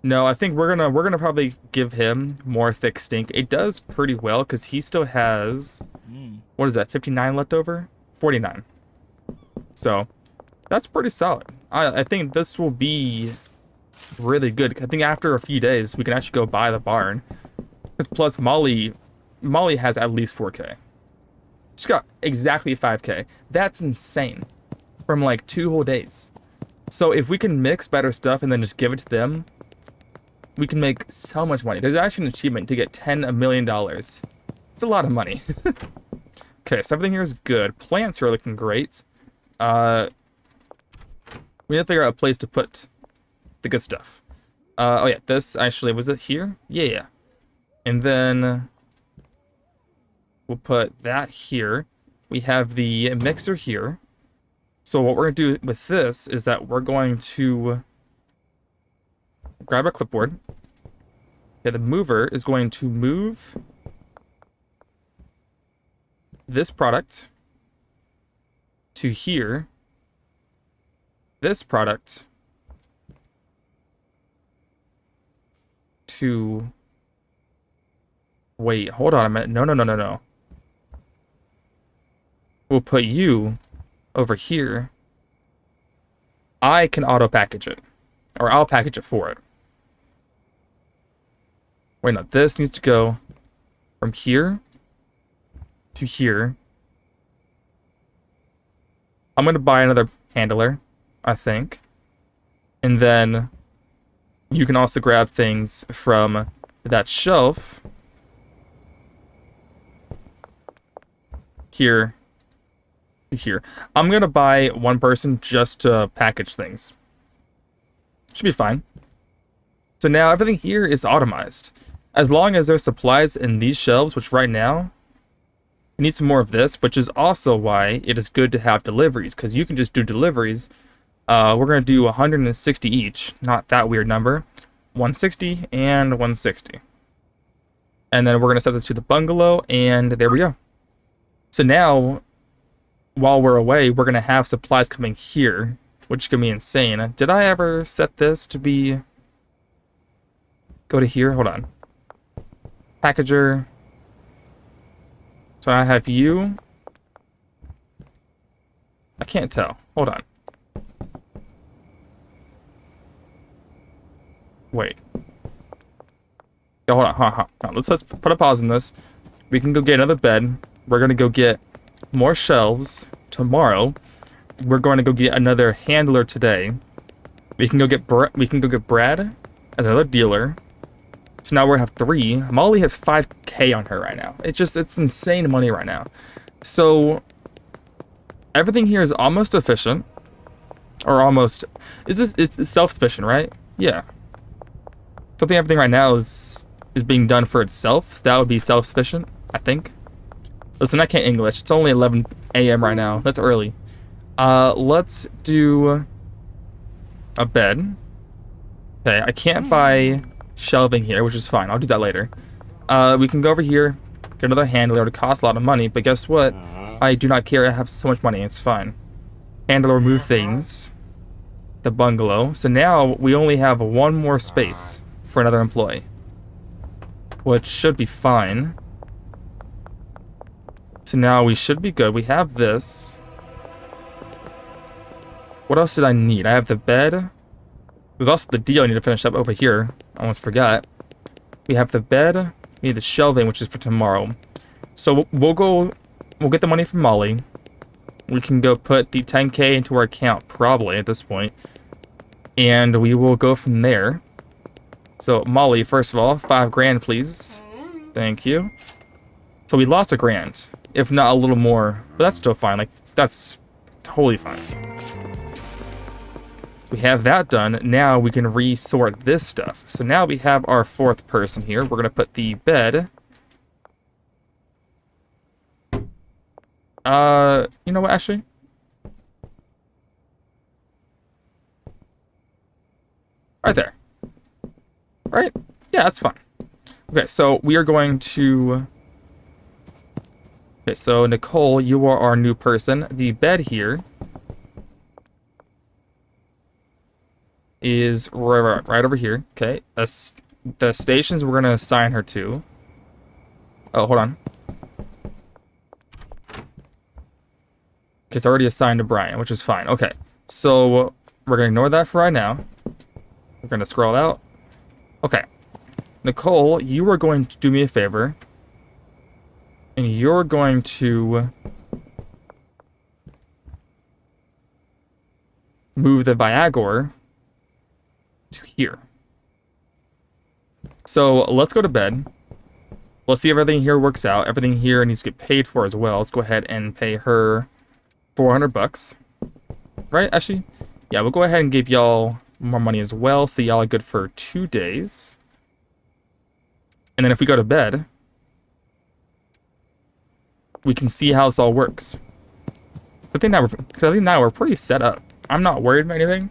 no, I think we're gonna probably give him more thick stink. It does pretty well because he still has what is that? 59 left over, 49. So that's pretty solid. I think this will be really good. I think after a few days we can actually go buy the barn. Because plus Molly has at least 4K. She's got exactly 5K. That's insane. From like 2 whole days. So if we can mix better stuff and then just give it to them, we can make so much money. There's actually an achievement to get $10 million. It's a lot of money. Okay, so everything here is good. Plants are looking great. We need to figure out a place to put the good stuff. Oh yeah, this actually, was it here? Yeah. And then we'll put that here. We have the mixer here. So what we're going to do with this is that we're going to grab a clipboard. Okay, the mover is going to move this product to here, this product to... Wait, hold on a minute. No. We'll put you over here. I can auto package it, or I'll package it for it. Wait, no, this needs to go from here to here. I'm going to buy another handler, I think. And then you can also grab things from that shelf here to here. I'm going to buy one person just to package things. Should be fine. So now everything here is automized. As long as there's supplies in these shelves, which right now, we need some more of this, which is also why it is good to have deliveries, because you can just do deliveries. We're going to do 160 each, not that weird number. 160 and 160. And then we're going to set this to the bungalow, and there we go. So now, while we're away, we're going to have supplies coming here, which can be insane. Did I ever set this to be... Go to here? Hold on. Packager. So I have you. I can't tell. Hold on. Wait. Yeah, hold on. Hold on. Let's put a pause in this. We can go get another bed. We're going to go get more shelves tomorrow. We're going to go get another handler today. We can go get Brad as another dealer. So now we have 3. Molly has 5K on her right now. It's insane money right now. So everything here is almost efficient. Or almost... It's self-sufficient, right? Yeah. Something everything right now is being done for itself. That would be self-sufficient, I think. Listen, I can't English. It's only 11 a.m. right now. That's early. Let's do a bed. Okay, I can't buy shelving here, which is fine. I'll do that later. We can go over here, get another handler. It costs a lot of money, but guess what? I do not care. I have so much money. It's fine. Handler, remove things. The bungalow. So now we only have one more space for another employee, which should be fine. So now we should be good. We have this. What else did I need? I have the bed. There's also the deal I need to finish up over here. I almost forgot. We have the bed. We need the shelving, which is for tomorrow. So we'll get the money from Molly. We can go put the 10K into our account, probably, at this point. And we will go from there. So, Molly, first of all, 5 grand, please. Thank you. So we lost $1,000, if not a little more. But that's still fine. Like, that's totally fine. We have that done. Now we can resort this stuff. So now we have our 4th person here. We're going to put the bed. You know what, actually? Right there. Right? Yeah, that's fine. Okay, so we are going to... Okay, so Nicole, you are our new person. The bed here is right over here. Okay, the stations we're going to assign her to. Oh, hold on. It's already assigned to Brian, which is fine. Okay, so we're going to ignore that for right now. We're going to scroll out. Okay. Nicole, you are going to do me a favor. And you're going to move the Viagor to here. So let's go to bed. Let's see if everything here works out. Everything here needs to get paid for as well. Let's go ahead and pay her $400. Right, actually? Yeah, we'll go ahead and give y'all more money as well, so y'all are good for 2 days. And then if we go to bed, we can see how this all works. I think now we're pretty set up. I'm not worried about anything.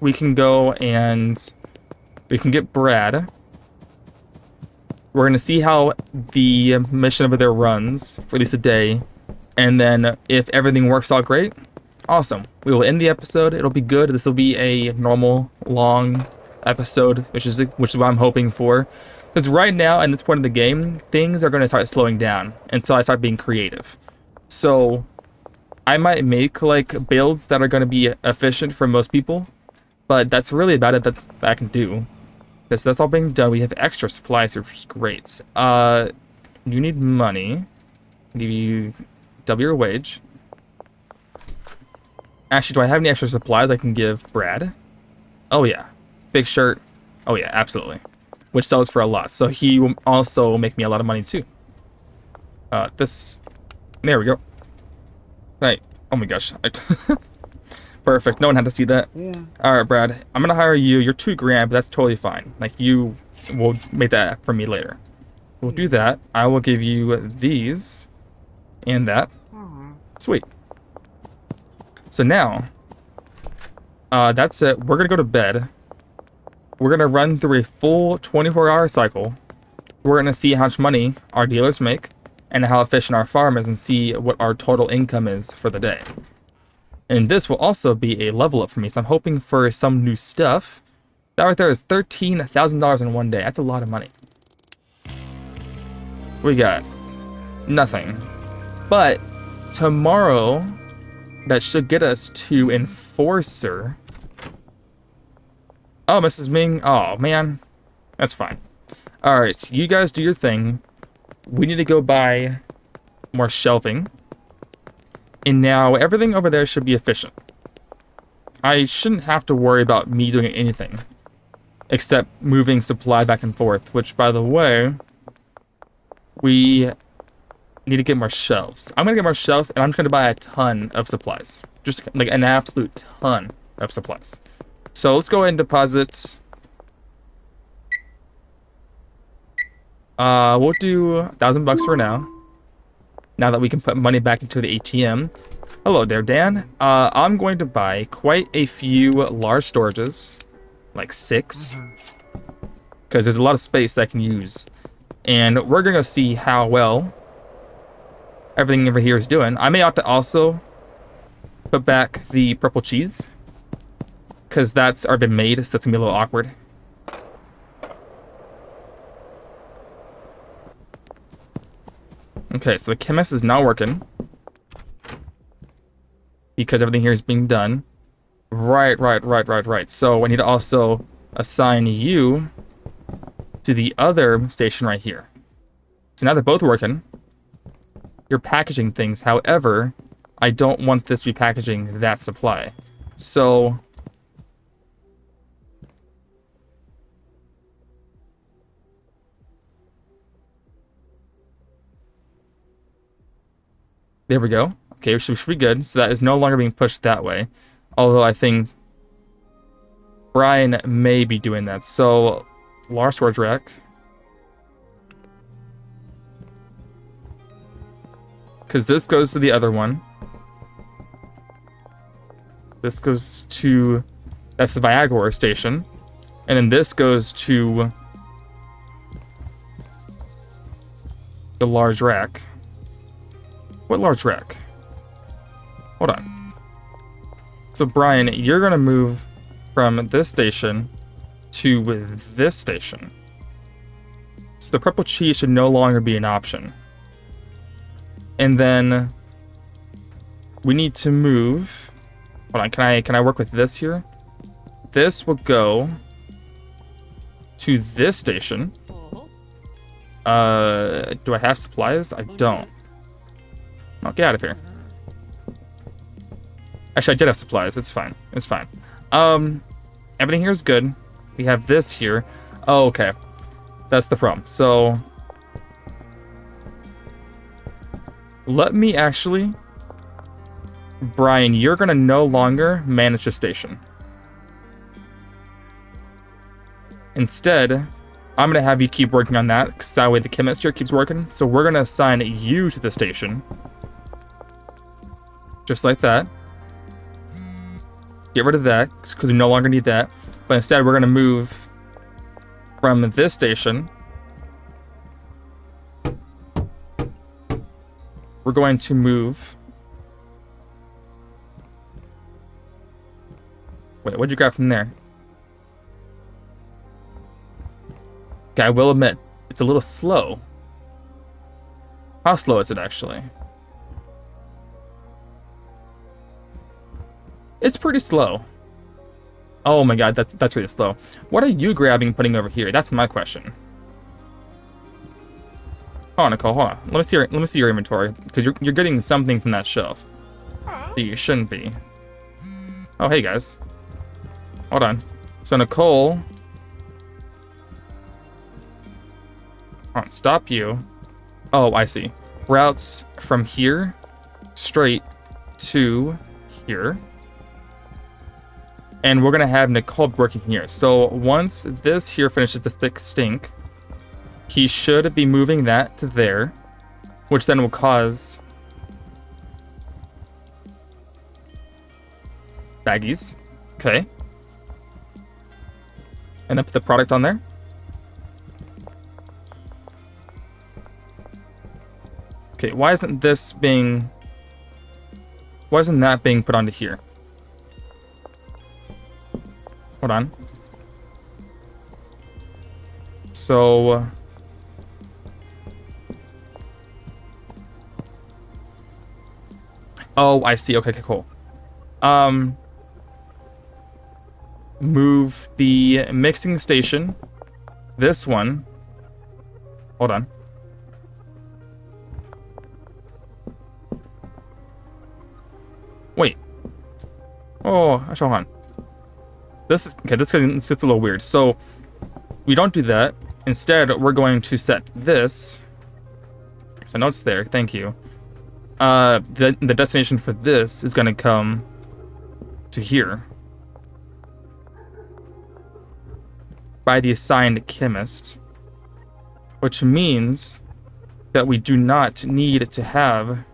We can go and we can get Brad. We're going to see how the mission over there runs for at least a day. And then if everything works out great, awesome. We will end the episode. It'll be good. This will be a normal, long episode, which is what I'm hoping for. Because right now, at this point in the game, things are going to start slowing down until I start being creative. So I might make like builds that are going to be efficient for most people, but that's really about it that I can do. Because that's all being done. We have extra supplies here, which is great. You need money. Give you double your wage. Actually, do I have any extra supplies I can give Brad? Oh yeah, big shirt. Oh yeah, absolutely. Which sells for a lot, so he will also make me a lot of money too. There we go. Right. Oh my gosh. Perfect. No one had to see that. Yeah. All right, Brad. I'm gonna hire you. You're $2,000, but that's totally fine. Like you will make that for me later. We'll do that. I will give you these and that. Sweet. So now, that's it. We're gonna go to bed. We're gonna run through a full 24-hour cycle. We're gonna see how much money our dealers make and how efficient our farm is and see what our total income is for the day. And this will also be a level up for me, so I'm hoping for some new stuff. That right there is $13,000 in one day. That's a lot of money. We got nothing. But tomorrow, that should get us to Enforcer. Oh, Mrs. Ming. Oh, man. That's fine. Alright, you guys do your thing. We need to go buy more shelving. And now everything over there should be efficient. I shouldn't have to worry about me doing anything. Except moving supply back and forth. Which, by the way, we need to get more shelves. I'm going to get more shelves, and I'm just going to buy a ton of supplies. Just like an absolute ton of supplies. So let's go ahead and deposit. We'll do $1,000 for now. Now that we can put money back into the ATM. Hello there, Dan. I'm going to buy quite a few large storages. Like 6. Because there's a lot of space that I can use. And we're going to go see how well everything over here is doing. I may have to also put back the purple cheese. Because that's already been made, so that's going to be a little awkward. Okay, so the chemist is not working. Because everything here is being done. Right. So I need to also assign you to the other station right here. So now they're both working. You're packaging things. However, I don't want this to be packaging that supply. So there we go. Okay, we should be good. So that is no longer being pushed that way. Although I think Brian may be doing that. So, large storage rack. Because this goes to the other one. This goes to... That's the Viagra station. And then this goes to the large rack. What large rack? Hold on. So Brian, you're gonna move from this station to this station. So the purple cheese should no longer be an option. And then we need to move. Hold on, can I work with this here? This will go to this station. Do I have supplies? I don't. Oh, get out of here. Actually, I did have supplies. It's fine. It's fine. Everything here is good. We have this here. Oh, okay. That's the problem. So, let me actually... Brian, you're going to no longer manage the station. Instead, I'm going to have you keep working on that, because that way the chemist here keeps working. So we're going to assign you to the station. Just like that. Get rid of that, because we no longer need that. But instead, we're going to move from this station we're going to move. Wait, what'd you grab from there? Okay, I will admit, it's a little slow. How slow is it actually? It's pretty slow. Oh my god, that's really slow. What are you grabbing and putting over here? That's my question. Hold on, Nicole, hold on. Let me see your inventory, because you're getting something from that shelf that you shouldn't be. Oh, hey guys. Hold on. So Nicole, hold on, stop you. Oh, I see. Routes from here straight to here. And we're gonna have Nicole working here. So once this here finishes the thick stink, he should be moving that to there, which then will cause baggies. Okay. And then put the product on there. Okay, why isn't that being put onto here? Hold on. So oh, I see. Okay, cool. Move the mixing station. This one. Hold on. Wait. Oh, hold on. This is okay. This gets a little weird. So we don't do that. Instead, we're going to set this. So I know it's there. Thank you. The destination for this is going to come to here by the assigned chemist, which means that we do not need to have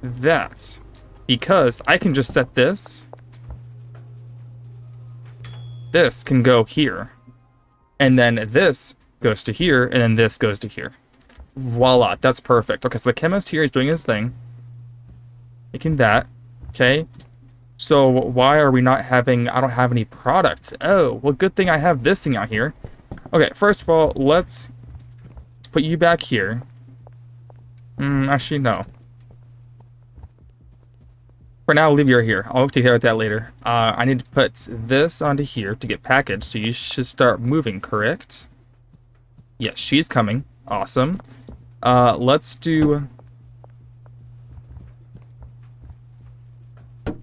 that, because I can just set this. This can go here, and then this goes to here, and then this goes to here. Voila, that's perfect. Okay, so the chemist here is doing his thing, making that. Okay, so why are we not having, I don't have any product. Oh, well, good thing I have this thing out here. Okay, first of all, let's put you back here. Actually, no. For now, I'll leave you here. I'll take care of that later. I need to put this onto here to get packaged, so you should start moving, correct? Yes, she's coming. Awesome. Let's do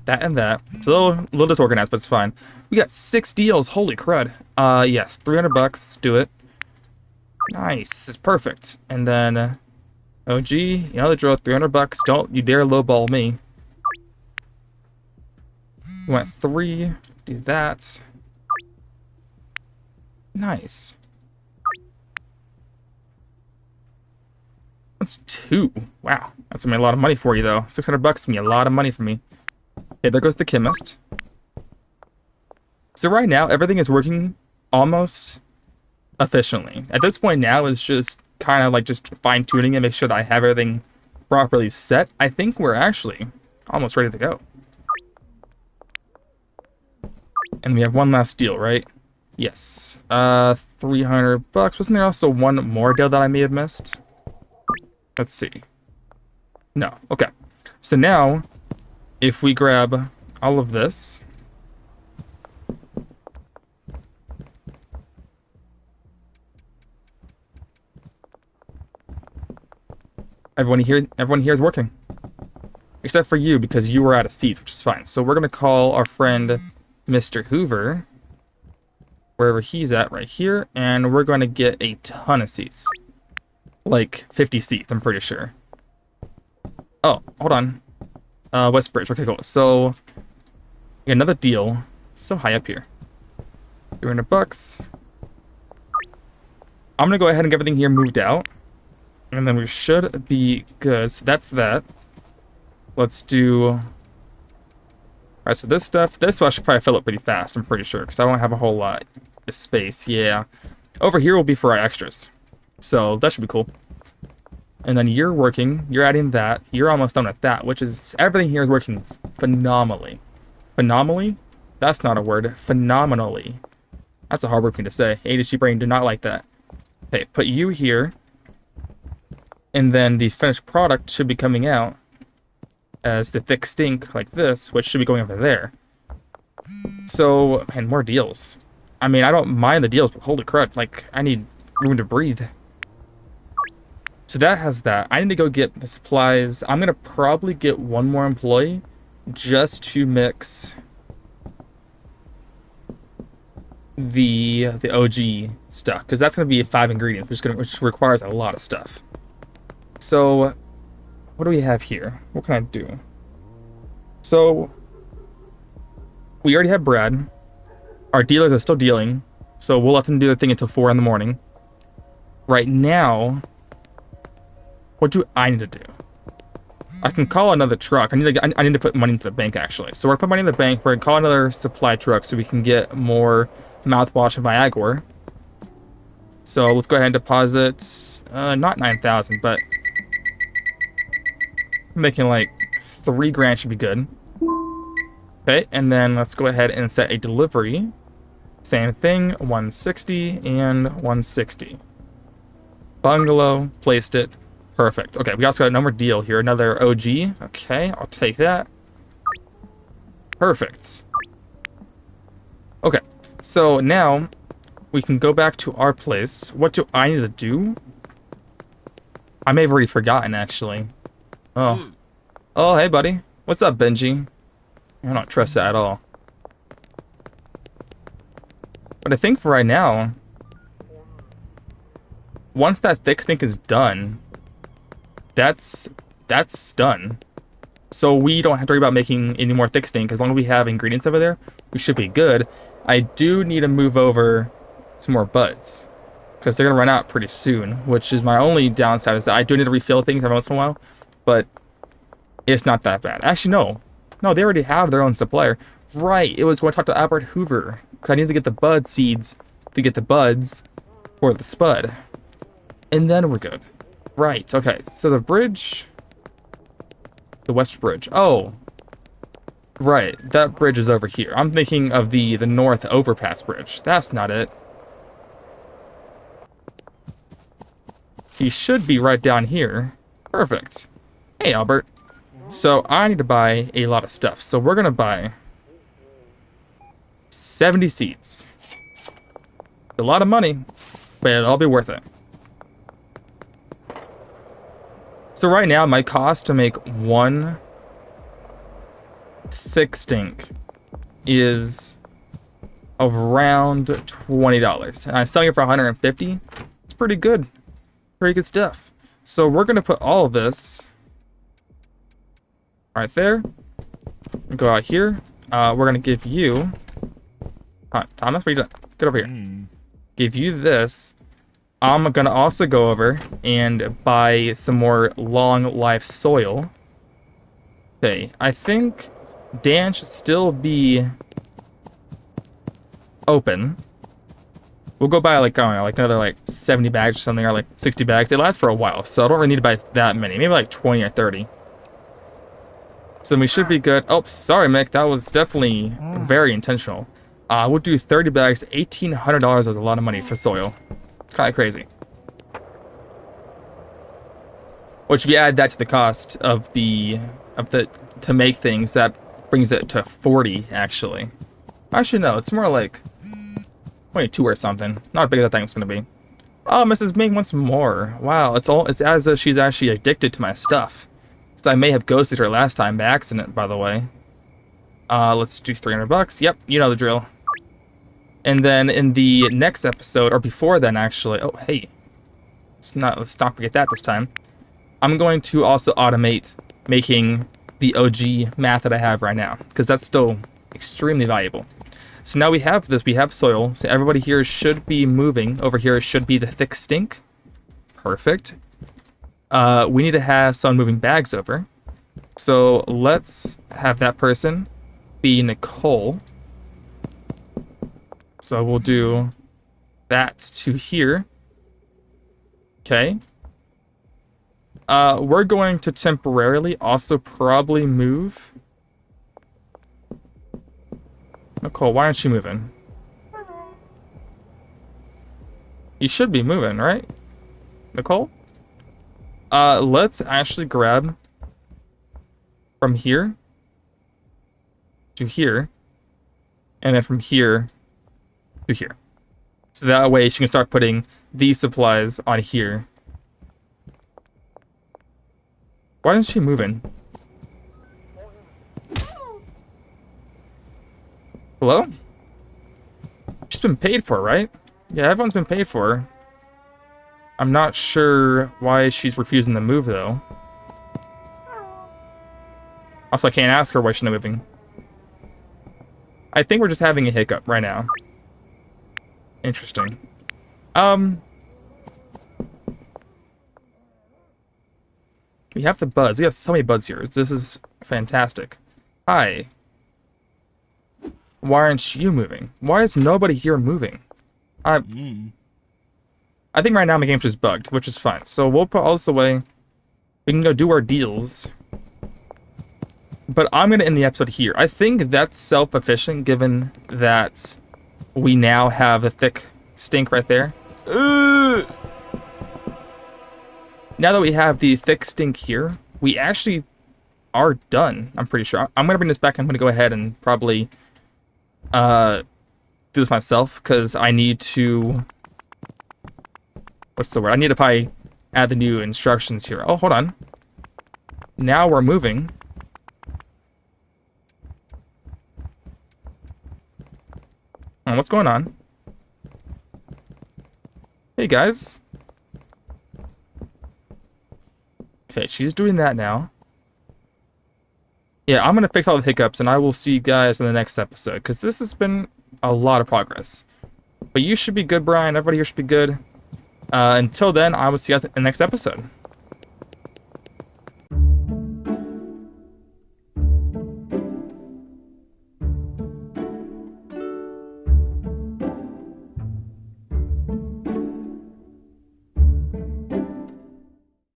that and that. It's a little disorganized, but it's fine. We got 6 deals. Holy crud. Yes, $300. Let's do it. Nice. This is perfect. And then, OG, you know the drill. $300. Don't you dare lowball me. We went 3. Do that. Nice. That's 2. Wow. That's gonna be a lot of money for you, though. $600 is gonna be a lot of money for me. Okay, there goes the chemist. So right now, everything is working almost efficiently. At this point now, it's just kind of like just fine-tuning and make sure that I have everything properly set. I think we're actually almost ready to go. And we have one last deal, right? Yes. $300. Wasn't there also one more deal that I may have missed? Let's see. No. Okay. So now, if we grab all of this. Everyone here is working. Except for you, because you were out of seats, which is fine. So we're going to call our friend Mr. Hoover, wherever he's at right here, and we're going to get a ton of seats. Like 50 seats, I'm pretty sure. Oh, hold on. Westbridge. Okay, cool. So, another deal. So high up here. $300. I'm going to go ahead and get everything here moved out. And then we should be good. So that's that. Let's do... Alright, so this stuff, this I should probably fill up pretty fast, I'm pretty sure, because I don't have a whole lot of space. Yeah. Over here will be for our extras. So that should be cool. And then you're adding that. You're almost done with that, which is, everything here is working phenomenally. Phenomenally? That's not a word. Phenomenally. That's a hard word for me to say. ADHD brain do not like that. Okay, put you here. And then the finished product should be coming out as the thick stink like this, which should be going over there. So, and more deals. I mean, I don't mind the deals, but holy crud, like, I need room to breathe. So that has that. I need to go get the supplies. I'm gonna probably get one more employee just to mix the OG stuff, because that's gonna be 5 ingredients, which requires a lot of stuff. So, what do we have here? What can I do? So, we already have Brad. Our dealers are still dealing, so we'll let them do their thing until 4 in the morning. Right now, what do I need to do? I can call another truck. I need to put money into the bank, actually. So we're gonna put money in the bank. We're gonna call another supply truck so we can get more mouthwash and Viagra. So let's go ahead and deposit, not 9,000, but I'm making like 3 grand should be good. Okay, and then let's go ahead and set a delivery. Same thing, 160 and 160. Bungalow, placed it. Perfect. Okay, we also got another deal here, another OG. Okay, I'll take that. Perfect. Okay, so now we can go back to our place. What do I need to do? I may have already forgotten, actually. Oh. Oh, hey, buddy. What's up, Benji? I don't trust that at all. But I think for right now, once that thick stink is done, that's done. So we don't have to worry about making any more thick stink. As long as we have ingredients over there, we should be good. I do need to move over some more buds, because they're going to run out pretty soon, which is my only downside, is that I do need to refill things every once in a while, but it's not that bad. Actually, no. No, they already have their own supplier. Right, it was going to talk to Albert Hoover, because I need to get the bud seeds to get the buds for the spud. And then we're good. Right, okay. So the bridge... The West Bridge. Oh. Right, that bridge is over here. I'm thinking of the North Overpass Bridge. That's not it. He should be right down here. Perfect. Hey, Albert. So I need to buy a lot of stuff. So we're going to buy 70 seeds. A lot of money, but it'll all be worth it. So right now, my cost to make one thick stink is around $20. And I'm selling it for $150. It's pretty good. Pretty good stuff. So we're going to put all of this right there. Go out here. We're going to give you... Thomas, what are you doing? Get over here. Give you this. I'm going to also go over and buy some more long life soil. Okay, I think Dan should still be open. We'll go buy like, I don't know, like another like 70 bags or something, or like 60 bags. It lasts for a while, so I don't really need to buy that many. Maybe like 20 or 30. So then we should be good. Oh, sorry, Mick. That was definitely very intentional. We'll do 30 bags. $1,800 is a lot of money for soil. It's kind of crazy. Which, if you add that to the cost of the to make things, that brings it to 40 actually. Actually, no, it's more like 22 or something. Not as big as I think it's gonna be. Oh, Mrs. Ming wants more. Wow, it's as if she's actually addicted to my stuff. Because I may have ghosted her last time by accident, by the way. Let's do 300 bucks. Yep, you know the drill. And then in the next episode, or before then actually, oh hey, let's not forget that this time. I'm going to also automate making the OG math that I have right now, because that's still extremely valuable. So now we have this, we have soil, so everybody here should be moving. Over here should be the thick stink. Perfect. We need to have someone moving bags over. So let's have that person be Nicole. So we'll do that to here. Okay. We're going to temporarily also probably move. Nicole, why aren't you moving? You should be moving, right? Nicole? Let's actually grab from here to here, and then from here to here. So that way she can start putting these supplies on here. Why isn't she moving? Hello? She's been paid for, right? Yeah, everyone's been paid for. I'm not sure why she's refusing to move, though. Also, I can't ask her why she's not moving. I think we're just having a hiccup right now. Interesting. We have the buds. We have so many buds here. This is fantastic. Hi. Why aren't you moving? Why is nobody here moving? I think right now my game's just bugged, which is fine. So we'll put all this away. We can go do our deals. But I'm going to end the episode here. I think that's self-efficient, given that we now have a thick stink right there. Now that we have the thick stink here, we actually are done, I'm pretty sure. I'm going to bring this back. I'm going to go ahead and probably do this myself, because I need to... What's the word? I need to probably add the new instructions here. Oh, hold on. Now we're moving. Oh, what's going on? Hey, guys. Okay, she's doing that now. Yeah, I'm going to fix all the hiccups, and I will see you guys in the next episode, because this has been a lot of progress. But you should be good, Brian. Everybody here should be good. Until then, I will see you in the next episode.